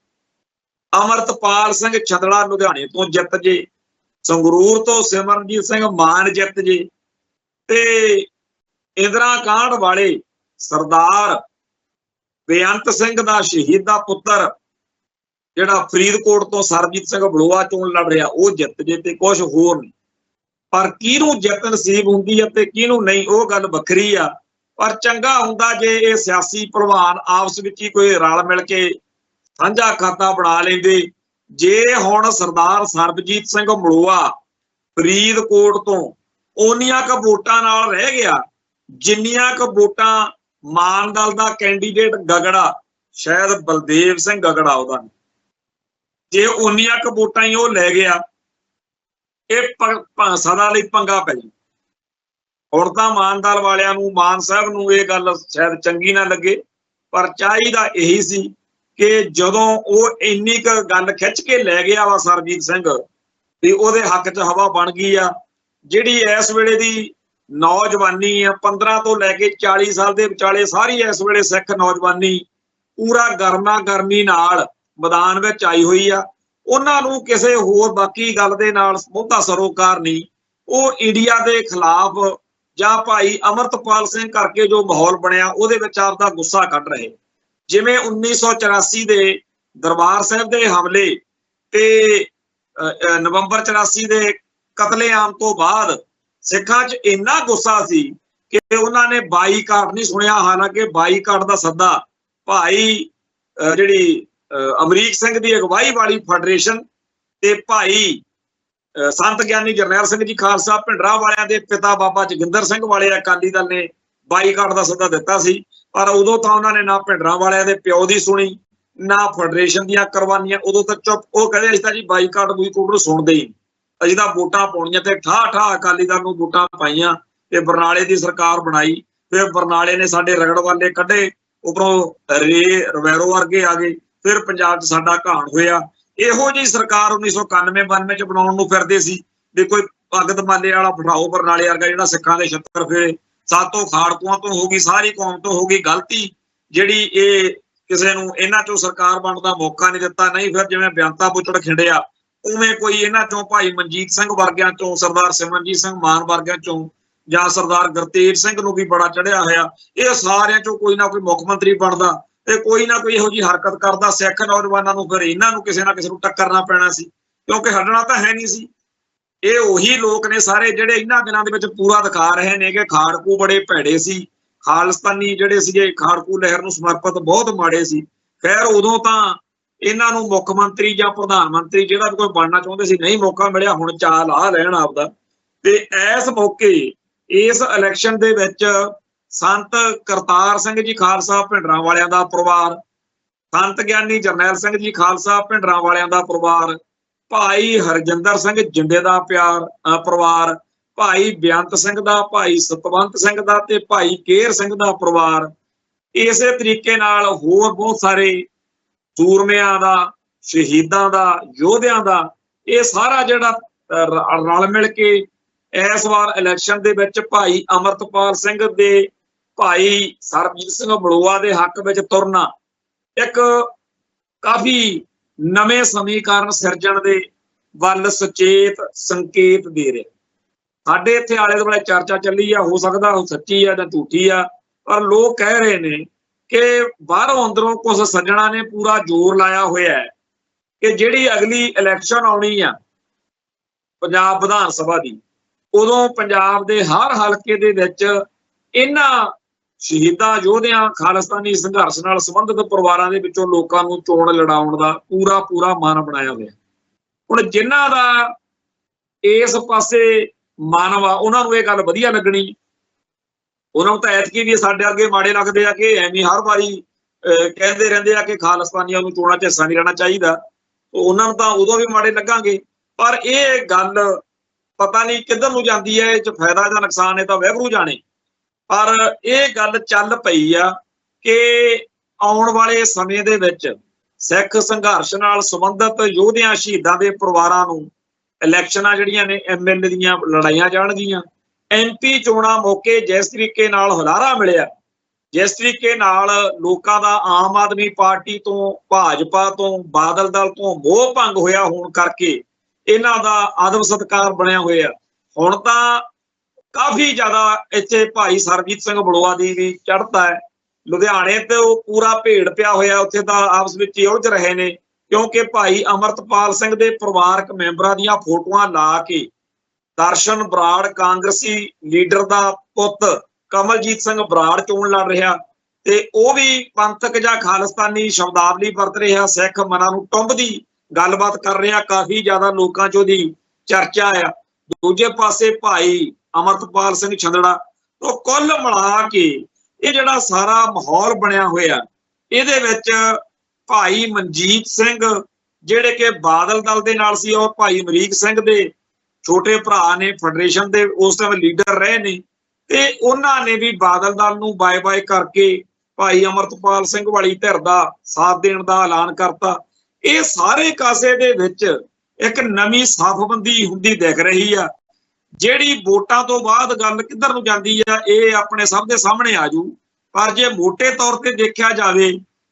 ਅਮਰਤਪਾਲ ਸਿੰਘ ਛਤੜਾ ਲੁਧਿਆਣੇ ਤੋਂ ਜਿੱਤ ਜੇ, ਸੰਗਰੂਰ ਤੋਂ ਸਿਮਰਨਜੀਤ ਸਿੰਘ ਮਾਨ ਜਿੱਤ ਜੇ, ਤੇ ਇੰਦਰਾ ਕਾਂਡ ਵਾਲੇ ਸਰਦਾਰ ਬੇਅੰਤ ਸਿੰਘ ਦਾ ਸ਼ਹੀਦ ਦਾ ਪੁੱਤਰ ਜਿਹੜਾ ਫਰੀਦਕੋਟ ਤੋਂ ਸਰਬਜੀਤ ਸਿੰਘ ਬਲੂਆ ਚੋਣ ਲੜ ਰਿਹਾ ਉਹ ਜਿੱਤ ਜੇ, ਤੇ ਕੁਝ ਹੋਰ ਨਹੀਂ। ਪਰ ਕਿਹਨੂੰ ਜਿੱਤ ਨਸੀਬ ਹੁੰਦੀ ਹੈ ਤੇ ਕਿਹਨੂੰ ਨਹੀਂ ਉਹ ਗੱਲ ਵੱਖਰੀ ਆ। ਪਰ ਚੰਗਾ ਹੁੰਦਾ ਜੇ ਇਹ ਸਿਆਸੀ ਭਲਵਾਨ ਆਪਸ ਵਿੱਚ ਹੀ ਕੋਈ ਰਲ ਮਿਲ ਕੇ ਸਾਂਝਾ ਖਾਤਾ ਬਣਾ ਲੈਂਦੇ। ਜੇ ਹੁਣ ਸਰਦਾਰ ਸਰਬਜੀਤ ਸਿੰਘ ਬਲੂਆ ਫਰੀਦਕੋਟ ਤੋਂ ਓਨੀਆਂ ਕੁ ਵੋਟਾਂ ਨਾਲ ਰਹਿ ਗਿਆ ਜਿੰਨੀਆਂ ਕੁ ਵੋਟਾਂ ਮਾਨ ਦਲ ਦਾ ਕੈਂਡੀਡੇਟ ਗਗੜਾ, ਸ਼ਾਇਦ ਬਲਦੇਵ ਸਿੰਘ ਗਗੜਾ ਉਹਦਾ, ਜੇ ਓਨੀਆਂ ਕੁ ਵੋਟਾਂ ਹੀ ਉਹ ਲੈ ਗਿਆ, ਇਹ ਸਦਾ ਲਈ ਪੰਗਾ ਪੈ ਜਾਊ। ਹੁਣ ਤਾਂ ਮਾਨ ਦਲ ਵਾਲਿਆਂ ਨੂੰ, ਮਾਨ ਸਾਹਿਬ ਨੂੰ ਇਹ ਗੱਲ ਸ਼ਾਇਦ ਚੰਗੀ ਨਾ ਲੱਗੇ, ਪਰ ਚਾਹੀਦਾ ਇਹੀ ਸੀ ਕਿ ਜਦੋਂ ਉਹ ਇੰਨੀ ਕੁ ਗੱਲ ਖਿੱਚ ਕੇ ਲੈ ਗਿਆ ਵਾ ਸਰਬਜੀਤ ਸਿੰਘ ਵੀ ਉਹਦੇ ਹੱਕ 'ਚ ਹਵਾ ਬਣ ਗਈ ਆ। ਜਿਹੜੀ ਇਸ ਵੇਲੇ ਦੀ ਨੌਜਵਾਨੀ ਆ 15 ਤੋਂ ਲੈ ਕੇ 40 ਸਾਲ ਦੇ ਵਿਚਾਲੇ ਸਾਰੀ ਇਸ ਵੇਲੇ ਸਿੱਖ ਨੌਜਵਾਨੀ ਪੂਰਾ ਗਰਮਾ ਗਰਮੀ ਨਾਲ ਮੈਦਾਨ ਵਿੱਚ ਆਈ ਹੋਈ ਆ। ਉਹਨਾਂ ਨੂੰ ਕਿਸੇ ਹੋਰ ਬਾਕੀ ਗੱਲ ਦੇ ਨਾਲ ਬਹੁਤਾ ਸਰੋਕਾਰ ਨਹੀਂ। ਉਹ ਇੰਡੀਆ ਦੇ ਖਿਲਾਫ ਜਾਂ ਭਾਈ ਅਮਰਤਪਾਲ ਸਿੰਘ ਕਰਕੇ ਜੋ ਮਾਹੌਲ ਬਣਿਆ ਉਹਦੇ ਵਿੱਚ ਆਪਦਾ ਗੁੱਸਾ ਕੱਢ ਰਹੇ। ਜਿਵੇਂ 1984 ਦੇ ਦਰਬਾਰ ਸਾਹਿਬ ਦੇ ਹਮਲੇ ਤੇ ਨਵੰਬਰ 84 ਦੇ ਕਤਲੇਆਮ ਤੋਂ ਬਾਅਦ ਸਿੱਖਾਂ 'ਚ ਇੰਨਾ ਗੁੱਸਾ ਸੀ ਕਿ ਉਹਨਾਂ ਨੇ ਬਾਈਕਾਟ ਨਹੀਂ ਸੁਣਿਆ। ਹਾਲਾਂਕਿ ਬਾਈਕਾਟ ਦਾ ਸੱਦਾ ਭਾਈ ਜਿਹੜੀ ਅਮਰੀਕ ਸਿੰਘ ਦੀ ਅਗਵਾਈ ਵਾਲੀ ਫੈਡਰੇਸ਼ਨ ਤੇ ਭਾਈ ਸੰਤ ਗਿਆਨੀ ਜਰਨੈਲ ਸਿੰਘ ਜੀ ਖਾਲਸਾ ਭਿੰਡਰਾਂ ਵਾਲਿਆਂ ਦੇ ਪਿਤਾ ਬਾਬਾ ਜੋਗਿੰਦਰ ਸਿੰਘ ਵਾਲੇ ਅਕਾਲੀ ਦਲ ਨੇ ਬਾਈਕਾਟ ਦਾ ਸੱਦਾ ਦਿੱਤਾ ਸੀ। ਪਰ ਉਦੋਂ ਤਾਂ ਉਹਨਾਂ ਨੇ ਨਾ ਭਿੰਡਰਾਂ ਵਾਲਿਆਂ ਦੇ ਪਿਓ ਦੀ ਸੁਣੀ, ਨਾ ਫੈਡਰੇਸ਼ਨ ਦੀਆਂ ਕੁਰਬਾਨੀਆਂ। ਉਦੋਂ ਤਾਂ ਚੁੱਪ, ਉਹ ਕਹਿੰਦੇ ਅਸੀਂ ਤਾਂ ਜੀ ਬਾਈਕਾਟ ਬੂਈਕਾਟ ਨੂੰ ਸੁਣਦੇ ਹੀ, ਅਸੀਂ ਤਾਂ ਵੋਟਾਂ ਪਾਉਣੀਆਂ। ਤੇ ਠਾਹ ਅਕਾਲੀ ਦਲ ਨੂੰ ਵੋਟਾਂ ਪਾਈਆਂ ਤੇ ਬਰਨਾਲੇ ਦੀ ਸਰਕਾਰ ਬਣਾਈ। ਫਿਰ ਬਰਨਾਲੇ ਨੇ ਸਾਡੇ ਰਗੜ ਵਾਲੇ ਕੱਢੇ, ਉੱਪਰੋਂ ਰਵੈਰੋ ਵਰਗੇ ਆ ਗਏ। ਫਿਰ ਪੰਜਾਬ 'ਚ ਸਾਡਾ ਘਾਣ ਹੋਇਆ। ਇਹੋ ਜਿਹੀ ਸਰਕਾਰ 1991-92 'ਚ ਬਣਾਉਣ ਨੂੰ ਫਿਰਦੇ ਸੀ ਵੀ ਕੋਈ ਭਗਤ ਮਾਲੇ ਵਾਲਾ ਬਿਠਾਓ ਬਰਨਾਲੇ ਵਰਗਾ, ਜਿਹੜਾ ਸਿੱਖਾਂ ਦੇ ਛੱਤਰ ਫੇਰੇ। ਸਾਤੋਂ ਖਾੜਕੂਆਂ ਤੋਂ ਹੋ ਗਈ, ਸਾਰੀ ਕੌਮ ਤੋਂ ਹੋ ਗਈ ਗਲਤੀ, ਜਿਹੜੀ ਇਹ ਕਿਸੇ ਨੂੰ ਇਹਨਾਂ 'ਚੋਂ ਸਰਕਾਰ ਬਣਨ ਦਾ ਮੌਕਾ ਨਹੀਂ ਦਿੱਤਾ। ਨਹੀਂ ਫਿਰ ਜਿਵੇਂ ਬਿਆੰਤਾ ਬੁੱਚੜ ਖਿੰਡਿਆ, ਉਵੇਂ ਕੋਈ ਇਹਨਾਂ 'ਚੋਂ ਭਾਈ ਮਨਜੀਤ ਸਿੰਘ ਵਰਗਿਆਂ 'ਚੋਂ, ਸਰਦਾਰ ਸਿਮਰਨਜੀਤ ਸਿੰਘ ਮਾਨ ਵਰਗਿਆਂ 'ਚੋਂ, ਜਾਂ ਸਰਦਾਰ ਗੁਰਤੇਜ ਸਿੰਘ ਨੂੰ ਵੀ ਬੜਾ ਚੜਿਆ ਹੋਇਆ। ਇਹ ਸਾਰਿਆਂ 'ਚੋਂ ਕੋਈ ਨਾ ਕੋਈ ਮੁੱਖ ਮੰਤਰੀ ਬਣਦਾ ਤੇ ਕੋਈ ਨਾ ਕੋਈ ਇਹੋ ਜਿਹੀ ਹਰਕਤ ਕਰਦਾ। ਸਿੱਖ ਨੌਜਵਾਨਾਂ ਨੂੰ ਫਿਰ ਇਹਨਾਂ ਨੂੰ ਕਿਸੇ ਨਾ ਕਿਸੇ ਨੂੰ ਟੱਕਰਨਾ ਪੈਣਾ ਸੀ, ਕਿਉਂਕਿ ਹਟਣਾ ਤਾਂ ਹੈ ਨਹੀਂ ਸੀ। ਇਹ ਉਹੀ ਲੋਕ ਨੇ ਸਾਰੇ ਜਿਹੜੇ ਇਹਨਾਂ ਦਿਨਾਂ ਦੇ ਵਿੱਚ ਪੂਰਾ ਦਿਖਾ ਰਹੇ ਨੇ ਕਿ ਖਾੜਕੂ ਬੜੇ ਭੈੜੇ ਸੀ, ਖਾਲਿਸਤਾਨੀ ਜਿਹੜੇ ਸੀਗੇ ਖਾੜਕੂ ਲਹਿਰ ਨੂੰ ਸਮਰਪਿਤ ਬਹੁਤ ਮਾੜੇ ਸੀ। ਖੈਰ ਉਦੋਂ ਤਾਂ ਇਹਨਾਂ ਨੂੰ ਮੁੱਖ ਮੰਤਰੀ ਜਾਂ ਪ੍ਰਧਾਨ ਮੰਤਰੀ ਜਿਹੜਾ ਵੀ ਕੋਈ ਬਣਨਾ ਚਾਹੁੰਦੇ ਸੀ ਨਹੀਂ ਮੌਕਾ ਮਿਲਿਆ। ਹੁਣ ਚਾਲ ਆ ਲੈਣ ਆਪਦਾ। ਤੇ ਇਸ ਮੌਕੇ ਇਸ ਇਲੈਕਸ਼ਨ ਦੇ ਵਿੱਚ ਸੰਤ ਕਰਤਾਰ ਸਿੰਘ ਜੀ ਖਾਲਸਾ ਭਿੰਡਰਾਂ ਵਾਲਿਆਂ ਦਾ ਪਰਿਵਾਰ, ਸੰਤ ਗਿਆਨੀ ਜਰਨੈਲ ਸਿੰਘ ਜੀ ਖਾਲਸਾ ਭਿੰਡਰਾਂ ਵਾਲਿਆਂ ਦਾ ਪਰਿਵਾਰ, ਭਾਈ ਹਰਜਿੰਦਰ ਸਿੰਘ ਜਿੰਦੇ ਦਾ ਪਰਿਵਾਰ, ਭਾਈ ਬੇਅੰਤ ਸਿੰਘ ਦਾ, ਭਾਈ ਸਤਵੰਤ ਸਿੰਘ ਦਾ ਤੇ ਭਾਈ ਕੇਰ ਸਿੰਘ ਦਾ ਪਰਿਵਾਰ, ਇਸੇ ਤਰੀਕੇ ਨਾਲ ਹੋਰ ਬਹੁਤ ਸਾਰੇ ਸੂਰਮਿਆਂ ਦਾ, ਸ਼ਹੀਦਾਂ ਦਾ, ਯੋਧਿਆਂ ਦਾ, ਇਹ ਸਾਰਾ ਜਿਹੜਾ ਰਲ ਮਿਲ ਕੇ ਇਸ ਵਾਰ ਇਲੈਕਸ਼ਨ ਦੇ ਵਿੱਚ ਭਾਈ ਅਮਰਤਪਾਲ ਸਿੰਘ ਦੇ, ਭਾਈ ਸਰਬਜੀਤ ਸਿੰਘ ਬਲੂਆ ਦੇ ਹੱਕ ਵਿੱਚ ਤੁਰਨਾ ਇੱਕ ਕਾਫੀ ਨਵੇਂ ਸਮੀਕਰਨ ਸਿਰਜਣ ਦੇ ਵੱਲ ਸੁਚੇਤ ਸੰਕੇਤ ਦੇ ਰਿਹਾ। ਸਾਡੇ ਇੱਥੇ ਆਲੇ ਦੁਆਲੇ ਚਰਚਾ ਚੱਲੀ ਆ, ਹੋ ਸਕਦਾ ਉਹ ਸੱਚੀ ਆ ਜਾਂ ਝੂਠੀ ਆ, ਪਰ ਲੋਕ ਕਹਿ ਰਹੇ ਨੇ ਕਿ ਬਾਹਰੋਂ ਅੰਦਰੋਂ ਕੁਝ ਸੱਜਣਾ ਨੇ ਪੂਰਾ ਜ਼ੋਰ ਲਾਇਆ ਹੋਇਆ ਹੈ ਕਿ ਜਿਹੜੀ ਅਗਲੀ ਇਲੈਕਸ਼ਨ ਆਉਣੀ ਆ ਪੰਜਾਬ ਵਿਧਾਨ ਸਭਾ ਦੀ, ਉਦੋਂ ਪੰਜਾਬ ਦੇ ਹਰ ਹਲਕੇ ਦੇ ਵਿੱਚ ਇਹਨਾਂ ਸ਼ਹੀਦਾਂ, ਯੋਧਿਆਂ, ਖਾਲਿਸਤਾਨੀ ਸੰਘਰਸ਼ ਨਾਲ ਸੰਬੰਧਿਤ ਪਰਿਵਾਰਾਂ ਦੇ ਵਿੱਚੋਂ ਲੋਕਾਂ ਨੂੰ ਚੋਣ ਲੜਾਉਣ ਦਾ ਪੂਰਾ ਮਨ ਬਣਾਇਆ ਹੋਇਆ। ਹੁਣ ਜਿਨ੍ਹਾਂ ਦਾ ਇਸ ਪਾਸੇ ਮਨ ਵਾ ਉਹਨਾਂ ਨੂੰ ਇਹ ਗੱਲ ਵਧੀਆ ਲੱਗਣੀ, ਉਹਨਾਂ ਨੂੰ ਤਾਂ ਐਤਕੀ ਵੀ ਸਾਡੇ ਅੱਗੇ ਮਾੜੇ ਲੱਗਦੇ ਆ ਕਿ ਐਵੇਂ ਹਰ ਵਾਰੀ ਕਹਿੰਦੇ ਰਹਿੰਦੇ ਆ ਕਿ ਖਾਲਿਸਤਾਨੀਆਂ ਨੂੰ ਚੋਣਾਂ 'ਚ ਹਿੱਸਾ ਨਹੀਂ ਲੈਣਾ ਚਾਹੀਦਾ। ਉਹਨਾਂ ਨੂੰ ਤਾਂ ਉਦੋਂ ਵੀ ਮਾੜੇ ਲੱਗਾਂਗੇ। ਪਰ ਇਹ ਗੱਲ ਪਤਾ ਨਹੀਂ ਕਿੱਧਰ ਨੂੰ ਜਾਂਦੀ ਹੈ, ਇਹ 'ਚ ਫਾਇਦਾ ਜਾਂ ਨੁਕਸਾਨ ਹੈ ਤਾਂ ਵਾਹਿਗੁਰੂ ਜਾਣੇ। ਪਰ ਇਹ ਗੱਲ ਚੱਲ ਪਈ ਆ ਕਿ ਆਉਣ ਵਾਲੇ ਸਮੇਂ ਦੇ ਵਿੱਚ ਸਿੱਖ ਸੰਘਰਸ਼ ਨਾਲ ਸੰਬੰਧਿਤ ਯੋਧਿਆਂ, ਸ਼ਹੀਦਾਂ ਦੇ ਪਰਿਵਾਰਾਂ ਨੂੰ ਇਲੈਕਸ਼ਨਾਂ ਜਿਹੜੀਆਂ ਨੇ MLA ਦੀਆਂ ਲੜਾਈਆਂ ਜਾਣਗੀਆਂ। MP ਚੋਣਾਂ ਮੌਕੇ ਜਿਸ ਤਰੀਕੇ ਨਾਲ ਹੁਲਾਰਾ ਮਿਲਿਆ, ਜਿਸ ਤਰੀਕੇ ਨਾਲ ਲੋਕਾਂ ਦਾ ਆਮ ਆਦਮੀ ਪਾਰਟੀ ਤੋਂ, ਭਾਜਪਾ ਤੋਂ, ਬਾਦਲ ਦਲ ਤੋਂ ਮੋਹ ਭੰਗ ਹੋਇਆ ਹੋਣ ਕਰਕੇ ਇਹਨਾਂ ਦਾ ਆਦਰ ਸਤਿਕਾਰ ਬਣਿਆ ਹੋਇਆ। ਹੁਣ ਤਾਂ ਕਾਫੀ ਜ਼ਿਆਦਾ ਇੱਥੇ ਭਾਈ ਸਰਬਜੀਤ ਸਿੰਘ ਬਲੂਆ ਦੀ ਵੀ ਚੜ੍ਹਤਾ ਹੈ। ਲੁਧਿਆਣੇ ਤੇ ਉਹ ਪੂਰਾ ਭੇੜ ਪਿਆ ਹੋਇਆ, ਉੱਥੇ ਤਾਂ ਆਪਸ ਵਿੱਚ ਹੀ ਉਲਝ ਰਹੇ ਨੇ, ਕਿਉਂਕਿ ਭਾਈ ਅਮਰਤਪਾਲ ਸਿੰਘ ਦੇ ਪਰਿਵਾਰਕ ਮੈਂਬਰਾਂ ਦੀਆਂ ਫੋਟੋਆਂ ਲਾ ਕੇ ਦਰਸ਼ਨ ਬਰਾੜ, ਕਾਂਗਰਸੀ ਲੀਡਰ ਦਾ ਪੁੱਤ ਕਮਲਜੀਤ ਸਿੰਘ ਬਰਾੜ ਚੋਣ ਲੜ ਰਿਹਾ ਤੇ ਉਹ ਵੀ ਪੰਥਕ ਜਾਂ ਖਾਲਿਸਤਾਨੀ ਸ਼ਬਦਾਵਲੀ ਵਰਤ ਰਿਹਾ, ਸਿੱਖ ਮਨਾਂ ਨੂੰ ਟੁੰਬਦੀ ਗੱਲਬਾਤ ਕਰ ਰਿਹਾ। ਕਾਫੀ ਜ਼ਿਆਦਾ ਲੋਕਾਂ 'ਚ ਉਹਦੀ ਚਰਚਾ ਆ। ਦੂਜੇ ਪਾਸੇ ਭਾਈ ਅਮਰਤਪਾਲ ਸਿੰਘ ਛੰਦੜਾ। ਉਹ ਕੁੱਲ ਮਿਲਾ ਕੇ ਇਹ ਜਿਹੜਾ ਸਾਰਾ ਮਾਹੌਲ ਬਣਿਆ ਹੋਇਆ, ਇਹਦੇ ਵਿੱਚ ਭਾਈ ਮਨਜੀਤ ਸਿੰਘ ਜਿਹੜੇ ਕਿ ਬਾਦਲ ਦਲ ਦੇ ਨਾਲ ਸੀ, ਔਰ ਭਾਈ ਅਮਰੀਕ ਸਿੰਘ ਦੇ ਛੋਟੇ ਭਰਾ ਨੇ, ਫੈਡਰੇਸ਼ਨ ਦੇ ਉਸ ਟਾਈਮ ਲੀਡਰ ਰਹੇ ਨੇ, ਤੇ ਉਹਨਾਂ ਨੇ ਵੀ ਬਾਦਲ ਦਲ ਨੂੰ ਬਾਏ ਕਰਕੇ ਭਾਈ ਅਮਰਤਪਾਲ ਸਿੰਘ ਵਾਲੀ ਧਿਰ ਦਾ ਸਾਥ ਦੇਣ ਦਾ ਐਲਾਨ ਕਰਤਾ। ਇਹ ਸਾਰੇ ਕਾਸੇ ਦੇ ਵਿੱਚ ਇੱਕ ਨਵੀਂ ਸਾਫਬੰਦੀ ਹੁੰਦੀ ਦਿਖ ਰਹੀ ਆ। ਜਿਹੜੀ ਵੋਟਾਂ ਤੋਂ ਬਾਅਦ ਗੱਲ ਕਿੱਧਰ ਨੂੰ ਜਾਂਦੀ ਆ ਇਹ ਆਪਣੇ ਸਭ ਦੇ ਸਾਹਮਣੇ ਆ ਜੂ। ਪਰ ਜੇ ਮੋਟੇ ਤੌਰ ਤੇ ਦੇਖਿਆ ਜਾਵੇ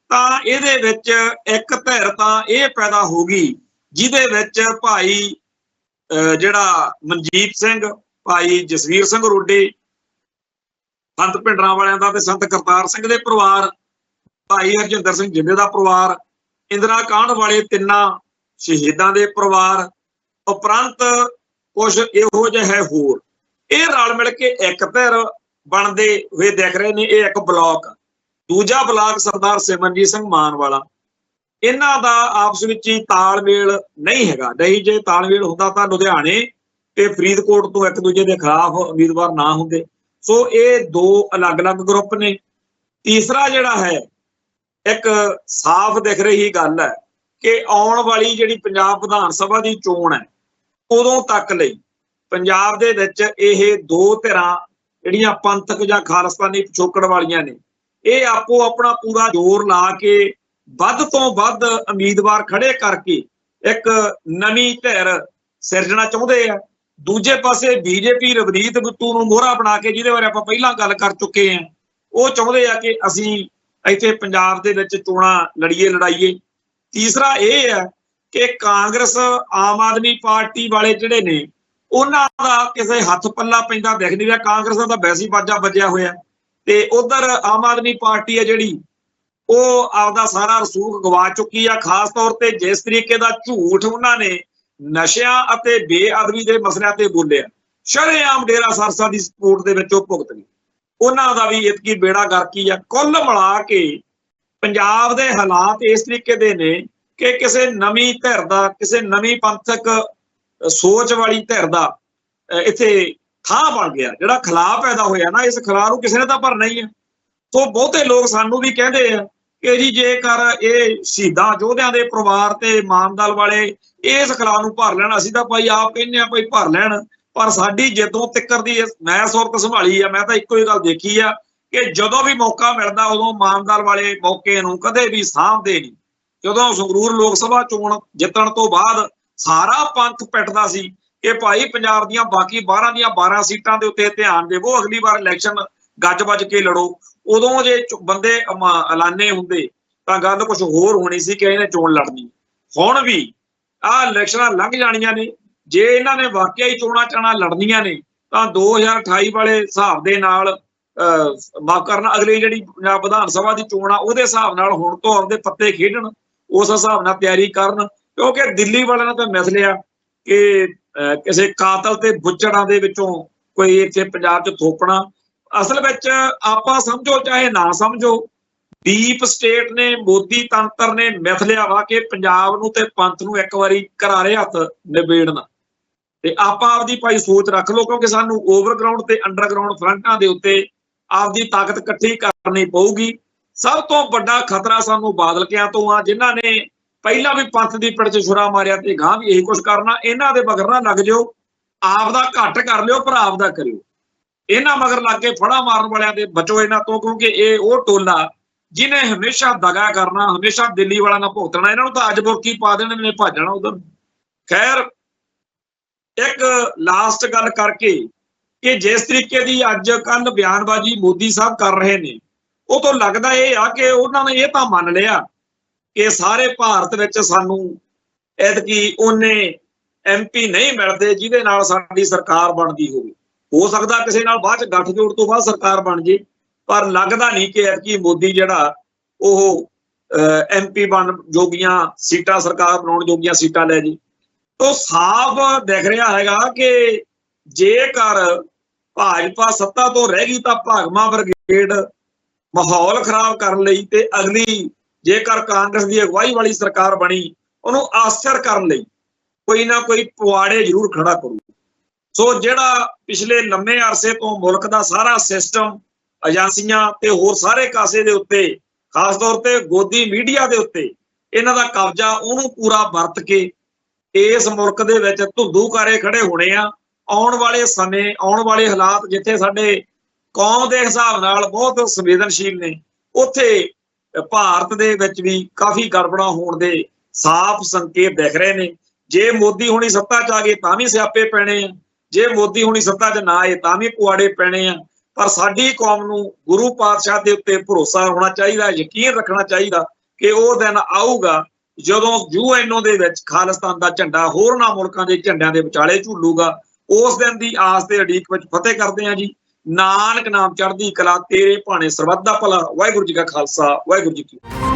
ਤਾਂ ਇਹਦੇ ਵਿੱਚ ਇੱਕ ਧਿਰ ਤਾਂ ਇਹ ਪੈਦਾ ਹੋ ਗਈ ਜਿਹਦੇ ਵਿੱਚ ਭਾਈ ਜਿਹੜਾ ਮਨਜੀਤ ਸਿੰਘ, ਭਾਈ ਜਸਵੀਰ ਸਿੰਘ ਰੋਡੇ, ਸੰਤ ਭਿੰਡਰਾਂ ਵਾਲਿਆਂ ਦਾ ਤੇ ਸੰਤ ਕਰਤਾਰ ਸਿੰਘ ਦੇ ਪਰਿਵਾਰ, ਭਾਈ ਹਰਜਿੰਦਰ ਸਿੰਘ ਜਿੰਦੇ ਦਾ ਪਰਿਵਾਰ, ਇੰਦਰਾ ਕਾਂਡ ਵਾਲੇ ਤਿੰਨਾਂ ਸ਼ਹੀਦਾਂ ਦੇ ਪਰਿਵਾਰ, ਉਪਰੰਤ ਕੁਝ ਇਹੋ ਜਿਹੇ ਹੋਰ ਇਹ ਰਲ ਮਿਲ ਕੇ ਇੱਕ ਧਿਰ ਬਣਦੇ ਹੋਏ ਦਿਖ ਰਹੇ ਨੇ। ਇਹ ਇੱਕ ਬਲਾਕ, ਦੂਜਾ ਬਲਾਕ ਸਰਦਾਰ ਸਿਮਰਨਜੀਤ ਸਿੰਘ ਮਾਨ ਵਾਲਾ, ਇਹਨਾਂ ਦਾ ਆਪਸ ਵਿੱਚ ਹੀ ਤਾਲਮੇਲ ਨਹੀਂ ਹੈਗਾ। ਨਹੀਂ ਜੇ ਤਾਲਮੇਲ ਹੁੰਦਾ ਤਾਂ ਲੁਧਿਆਣੇ ਤੇ ਫਰੀਦਕੋਟ ਤੋਂ ਇੱਕ ਦੂਜੇ ਦੇ ਖਿਲਾਫ ਉਮੀਦਵਾਰ ਨਾ ਹੁੰਦੇ। ਸੋ ਇਹ ਦੋ ਅਲੱਗ-ਅਲੱਗ ਗਰੁੱਪ ਨੇ। ਤੀਸਰਾ ਜਿਹੜਾ ਹੈ, ਇੱਕ ਸਾਫ਼ ਦਿਖ ਰਹੀ ਗੱਲ ਹੈ ਕਿ ਆਉਣ ਵਾਲੀ ਜਿਹੜੀ ਪੰਜਾਬ ਵਿਧਾਨ ਸਭਾ ਦੀ ਚੋਣ ਹੈ, ਉਦੋਂ ਤੱਕ ਲਈ ਪੰਜਾਬ ਦੇ ਵਿੱਚ ਇਹ ਦੋ ਧਿਰਾਂ ਜਿਹੜੀਆਂ ਪੰਥਕ ਜਾਂ ਖਾਲਿਸਤਾਨੀ ਪਿਛੋਕੜ ਵਾਲੀਆਂ ਨੇ, ਇਹ ਆਪੋ ਆਪਣਾ ਪੂਰਾ ਜ਼ੋਰ ਲਾ ਕੇ ਵੱਧ ਤੋਂ ਵੱਧ ਉਮੀਦਵਾਰ ਖੜੇ ਕਰਕੇ ਇੱਕ ਨਵੀਂ ਧਿਰ ਸਿਰਜਣਾ ਚਾਹੁੰਦੇ ਆ। ਦੂਜੇ ਪਾਸੇ ਬੀਜੇਪੀ ਰਵਨੀਤ ਬਿੱਟੂ ਨੂੰ ਮੋਹਰਾ ਬਣਾ ਕੇ, ਜਿਹਦੇ ਬਾਰੇ ਆਪਾਂ ਪਹਿਲਾਂ ਗੱਲ ਕਰ ਚੁੱਕੇ ਹਾਂ, ਉਹ ਚਾਹੁੰਦੇ ਆ ਕਿ ਅਸੀਂ ਇੱਥੇ ਪੰਜਾਬ ਦੇ ਵਿੱਚ ਚੋਣਾਂ ਲੜਾਈਏ। ਤੀਸਰਾ ਇਹ ਹੈ ਕਿ ਕਾਂਗਰਸ ਆਮ ਆਦਮੀ ਪਾਰਟੀ ਵਾਲੇ ਜਿਹੜੇ ਨੇ, ਉਹਨਾਂ ਦਾ ਕਿਸੇ ਹੱਥ ਪੱਲਾ ਪੈਂਦਾ ਦਿਖ ਨਹੀਂ ਰਿਹਾ। ਕਾਂਗਰਸ ਦਾ ਤਾਂ ਵੈਸੇ ਹੀ ਬਾਜਾ ਵੱਜਿਆ ਹੋਇਆ, ਤੇ ਉਧਰ ਆਮ ਆਦਮੀ ਪਾਰਟੀ ਹੈ ਜਿਹੜੀ, ਉਹ ਆਪਦਾ ਸਾਰਾ ਰਸੂਖ ਗਵਾ ਚੁੱਕੀ ਆ। ਖਾਸ ਤੌਰ ਤੇ ਜਿਸ ਤਰੀਕੇ ਦਾ ਝੂਠ ਉਹਨਾਂ ਨੇ ਨਸ਼ਿਆਂ ਅਤੇ ਬੇਅਦਬੀ ਦੇ ਮਸਲਿਆਂ ਤੇ ਬੋਲਿਆ, ਸ਼ਰੇਆਮ ਡੇਰਾ ਸਰਸਾ ਦੀ ਸਪੋਰਟ ਦੇ ਵਿੱਚ ਉਹ ਭੁਗਤ ਗਈ, ਉਹਨਾਂ ਦਾ ਵੀ ਇਤਕੀ ਬੇੜਾ ਗਰਕੀ ਆ। ਕੁੱਲ ਮਿਲਾ ਕੇ ਪੰਜਾਬ ਦੇ ਹਾਲਾਤ ਇਸ ਤਰੀਕੇ ਦੇ ਨੇ ਕਿ ਕਿਸੇ ਨਵੀਂ ਧਿਰ ਦਾ, ਕਿਸੇ ਨਵੀਂ ਪੰਥਕ ਸੋਚ ਵਾਲੀ ਧਿਰ ਦਾ ਇੱਥੇ ਥਾਂ ਬਣ ਗਿਆ। ਜਿਹੜਾ ਖਲਾਅ ਪੈਦਾ ਹੋਇਆ ਨਾ, ਇਸ ਖਲਾਅ ਨੂੰ ਕਿਸੇ ਨੇ ਤਾਂ ਭਰਨਾ ਹੀ ਹੈ। ਸੋ ਬਹੁਤੇ ਲੋਕ ਸਾਨੂੰ ਵੀ ਕਹਿੰਦੇ ਆ ਕਿ ਜੀ ਜੇਕਰ ਇਹ ਸ਼ਹੀਦਾਂ ਯੋਧਿਆਂ ਦੇ ਪਰਿਵਾਰ ਤੇ ਮਾਨਦਲ ਵਾਲੇ ਇਸ ਖਲਾਅ ਨੂੰ ਭਰ ਲੈਣ, ਅਸੀਂ ਤਾਂ ਭਾਈ ਆਪ ਕਹਿੰਦੇ ਆ ਭਾਈ ਭਰ ਲੈਣ, ਪਰ ਸਾਡੀ ਜਦੋਂ ਤਿੱਕਰ ਦੀ ਮੈਂ ਸੁਰਤ ਸੰਭਾਲੀ ਆ, ਮੈਂ ਤਾਂ ਇੱਕੋ ਹੀ ਗੱਲ ਦੇਖੀ ਆ ਕਿ ਜਦੋਂ ਵੀ ਮੌਕਾ ਮਿਲਦਾ ਉਦੋਂ ਮਾਨਦਲ ਵਾਲੇ ਮੌਕੇ ਨੂੰ ਕਦੇ ਵੀ ਸਾਂਭਦੇ ਨਹੀਂ। ਜਦੋਂ ਸੰਗਰੂਰ ਲੋਕ ਸਭਾ ਚੋਣ ਜਿੱਤਣ ਤੋਂ ਬਾਅਦ ਸਾਰਾ ਪੰਥ ਪਿੱਟਦਾ ਸੀ ਕਿ ਭਾਈ ਪੰਜਾਬ ਦੀਆਂ ਬਾਕੀ 12 ਦੀਆਂ 12 ਸੀਟਾਂ ਦੇ ਉੱਤੇ ਧਿਆਨ ਦੇਵੋ, ਅਗਲੀ ਵਾਰ ਇਲੈਕਸ਼ਨ ਗੱਜ ਵੱਜ ਕੇ ਲੜੋ। ਉਦੋਂ ਜੇ ਬੰਦੇ ਐਲਾਨੇ ਹੁੰਦੇ ਤਾਂ ਗੱਲ ਕੁਝ ਹੋਰ ਹੋਣੀ ਸੀ ਕਿ ਇਹਨੇ ਚੋਣ ਲੜਨੀ। ਹੁਣ ਵੀ ਆਹ ਇਲੈਕਸ਼ਨਾਂ ਲੰਘ ਜਾਣੀਆਂ ਨੇ, ਜੇ ਇਹਨਾਂ ਨੇ ਵਾਕਿਆ ਹੀ ਚੋਣਾਂ ਲੜਨੀਆਂ ਨੇ ਤਾਂ 2028 ਵਾਲੇ ਹਿਸਾਬ ਦੇ ਨਾਲ ਮਾਫ ਕਰਨਾ, ਅਗਲੀ ਜਿਹੜੀ ਪੰਜਾਬ ਵਿਧਾਨ ਸਭਾ ਦੀ ਚੋਣ ਆ ਉਹਦੇ ਹਿਸਾਬ ਨਾਲ ਹੁਣ ਤੋਂ ਆਪਦੇ ਪੱਤੇ ਖੇਡਣ, ਉਸ ਹਿਸਾਬ ਨਾਲ ਤਿਆਰੀ ਕਰਨ। ਕਿਉਂਕਿ ਦਿੱਲੀ ਵਾਲਿਆਂ ਨੇ ਤਾਂ ਮਿਥ ਲਿਆ ਕਿ ਕਿਸੇ ਕਾਤਲ ਤੇ ਬੁੱਚੜਾਂ ਦੇ ਵਿੱਚੋਂ ਕੋਈ ਇੱਥੇ ਪੰਜਾਬ 'ਚ ਥੋਪਣਾ। ਅਸਲ ਵਿੱਚ ਆਪਾਂ ਸਮਝੋ ਚਾਹੇ ਨਾ ਸਮਝੋ, ਡੀਪ ਸਟੇਟ ਨੇ, ਮੋਦੀ ਤੰਤਰ ਨੇ ਮਿਥ ਲਿਆ ਵਾ ਕਿ ਪੰਜਾਬ ਨੂੰ ਤੇ ਪੰਥ ਨੂੰ ਇੱਕ ਵਾਰੀ ਕਰਾਰੇ ਹੱਥ ਨਿਬੇੜਨਾ। ਤੇ ਆਪਾਂ ਆਪਦੀ ਭਾਈ ਸੋਚ ਰੱਖ ਲਓ, ਕਿਉਂਕਿ ਸਾਨੂੰ ਓਵਰਗਰਾਊਂਡ ਤੇ ਅੰਡਰਗਰਾਊਂਡ ਫਰੰਟਾਂ ਦੇ ਉੱਤੇ ਆਪਦੀ ਤਾਕਤ ਇਕੱਠੀ ਕਰਨੀ ਪਊਗੀ। ਸਭ ਤੋਂ ਵੱਡਾ ਖਤਰਾ ਸਾਨੂੰ ਬਾਦਲ ਕਿਆਂ ਤੋਂ ਆ, ਜਿਨ੍ਹਾਂ ਨੇ ਪਹਿਲਾਂ ਵੀ ਪੰਥ ਦੀ ਪਿੜ 'ਚ ਛੁਰਾ ਮਾਰਿਆ ਤੇ ਗਾਂ ਵੀ ਇਹੀ ਕੁਛ ਕਰਨਾ। ਇਹਨਾਂ ਦੇ ਮਗਰ ਨਾ ਲੱਗ ਜਾਓ, ਆਪਦਾ ਘੱਟ ਕਰ ਲਿਓ ਪਰ ਆਪਦਾ ਕਰਿਓ। ਇਹਨਾਂ ਮਗਰ ਲੱਗ ਕੇ ਫੜਾ ਮਾਰਨ ਵਾਲਿਆਂ ਦੇ ਬਚੋ ਇਹਨਾਂ ਤੋਂ, ਕਿਉਂਕਿ ਇਹ ਉਹ ਟੋਲਾ ਜਿਹਨੇ ਹਮੇਸ਼ਾ ਦਗਾ ਕਰਨਾ, ਹਮੇਸ਼ਾ ਦਿੱਲੀ ਵਾਲਿਆਂ ਨਾਲ ਭੁਗਤਣਾ। ਇਹਨਾਂ ਨੂੰ ਤਾਂ ਅੱਜ ਬੁਰਕੀ ਪਾ ਦੇਣੇ ਨੇ, ਭਾਜਣਾ ਉਧਰ। ਖੈਰ, ਇੱਕ ਲਾਸਟ ਗੱਲ ਕਰਕੇ ਕਿ ਜਿਸ ਤਰੀਕੇ ਦੀ ਅੱਜ ਕੱਲ ਬਿਆਨਬਾਜ਼ੀ ਮੋਦੀ ਸਾਹਿਬ ਕਰ ਰਹੇ ਨੇ, ਉਹ ਤੋਂ ਲੱਗਦਾ ਇਹ ਆ ਕਿ ਉਹਨਾਂ ਨੇ ਇਹ ਤਾਂ ਮੰਨ ਲਿਆ ਕਿ ਸਾਰੇ ਭਾਰਤ ਵਿੱਚ ਸਾਨੂੰ ਐਤਕੀ ਉਹਨੇ MP ਨਹੀਂ ਮਿਲਦੇ ਜਿਹਦੇ ਨਾਲ ਸਾਡੀ ਸਰਕਾਰ ਬਣਦੀ ਹੋਵੇ। ਹੋ ਸਕਦਾ ਕਿਸੇ ਨਾਲ ਬਾਅਦ 'ਚ ਗੱਠਜੋੜ ਤੋਂ ਬਾਅਦ ਸਰਕਾਰ ਬਣ ਜੇ, ਪਰ ਲੱਗਦਾ ਨਹੀਂ ਕਿ ਐਤਕੀ ਮੋਦੀ ਜਿਹੜਾ ਉਹ MP ਬਣ ਜੋਗੀਆਂ ਸੀਟਾਂ, ਸਰਕਾਰ ਬਣਾਉਣ ਜੋਗੀਆਂ ਸੀਟਾਂ ਲੈ ਜੀ। ਤਾਂ ਸਾਫ਼ ਦਿਖ ਰਿਹਾ ਹੈਗਾ ਕਿ ਜੇਕਰ ਭਾਜਪਾ ਸੱਤਾ ਤੋਂ ਰਹਿ ਗਈ ਤਾਂ ਭਾਗਮਾ ਬ੍ਰਿਗੇਡ ਮਾਹੌਲ ਖਰਾਬ ਕਰਨ ਲਈ, ਤੇ ਅਗਲੀ ਜੇਕਰ ਕਾਂਗਰਸ ਦੀ ਅਗਵਾਈ ਵਾਲੀ ਸਰਕਾਰ ਬਣੀ, ਉਹਨੂੰ ਆਸਰ ਕਰਨ ਲਈ ਕੋਈ ਨਾ ਕੋਈ ਪਵਾੜੇ ਜ਼ਰੂਰ ਖੜਾ ਕਰੂ। ਸੋ ਜਿਹੜਾ ਪਿਛਲੇ ਲੰਮੇ ਅਰਸੇ ਤੋਂ ਮੁਲਕ ਦਾ ਸਾਰਾ ਸਿਸਟਮ, ਏਜੰਸੀਆਂ ਤੇ ਹੋਰ ਸਾਰੇ ਕਾਸੇ ਦੇ ਉੱਤੇ, ਖਾਸ ਤੌਰ ਤੇ ਗੋਦੀ ਮੀਡੀਆ ਦੇ ਉੱਤੇ ਇਹਨਾਂ ਦਾ ਕਬਜ਼ਾ, ਉਹਨੂੰ ਪੂਰਾ ਵਰਤ ਕੇ ਇਸ ਮੁਲਕ ਦੇ ਵਿੱਚ ਧੁੰਦੂ ਕਾਰੇ ਖੜੇ ਹੋਣੇ ਆ। ਆਉਣ ਵਾਲੇ ਸਮੇਂ, ਆਉਣ ਵਾਲੇ ਹਾਲਾਤ ਜਿੱਥੇ ਸਾਡੇ ਕੌਮ ਦੇ ਹਿਸਾਬ ਨਾਲ ਬਹੁਤ ਸੰਵੇਦਨਸ਼ੀਲ ਨੇ, ਉੱਥੇ ਭਾਰਤ ਦੇ ਵਿੱਚ ਵੀ ਕਾਫੀ ਗੜਬੜਾਂ ਹੋਣ ਦੇ ਸਾਫ਼ ਸੰਕੇਤ ਦਿਖ ਰਹੇ ਨੇ। ਜੇ ਮੋਦੀ ਹੁਣੀ ਸੱਤਾ 'ਚ ਆ ਗਏ ਤਾਂ ਵੀ ਸਿਆਪੇ ਪੈਣੇ ਆ, ਜੇ ਮੋਦੀ ਹੁਣੀ ਸੱਤਾ 'ਚ ਨਾ ਆਏ ਤਾਂ ਵੀ ਪੁਆੜੇ ਪੈਣੇ ਆ। ਪਰ ਸਾਡੀ ਕੌਮ ਨੂੰ ਗੁਰੂ ਪਾਤਸ਼ਾਹ ਦੇ ਉੱਤੇ ਭਰੋਸਾ ਹੋਣਾ ਚਾਹੀਦਾ, ਯਕੀਨ ਰੱਖਣਾ ਚਾਹੀਦਾ ਕਿ ਉਹ ਦਿਨ ਆਊਗਾ ਜਦੋਂ UN ਦੇ ਵਿੱਚ ਖਾਲਿਸਤਾਨ ਦਾ ਝੰਡਾ ਹੋਰਨਾਂ ਮੁਲਕਾਂ ਦੇ ਝੰਡਿਆਂ ਦੇ ਵਿਚਾਲੇ ਝੂਲੂਗਾ। ਉਸ ਦਿਨ ਦੀ ਆਸ ਤੇ ਉਡੀਕ ਵਿੱਚ ਫਤਿਹ ਕਰਦੇ ਹਾਂ ਜੀ। ਨਾਨਕ ਨਾਮ ਚੜ੍ਹਦੀ ਕਲਾ, ਤੇਰੇ ਭਾਣੇ ਸਰਬੱਤ ਦਾ ਭਲਾ। ਵਾਹਿਗੁਰੂ ਜੀ ਕਾ ਖਾਲਸਾ, ਵਾਹਿਗੁਰੂ ਜੀ ਕੀ ਫਤਿਹ।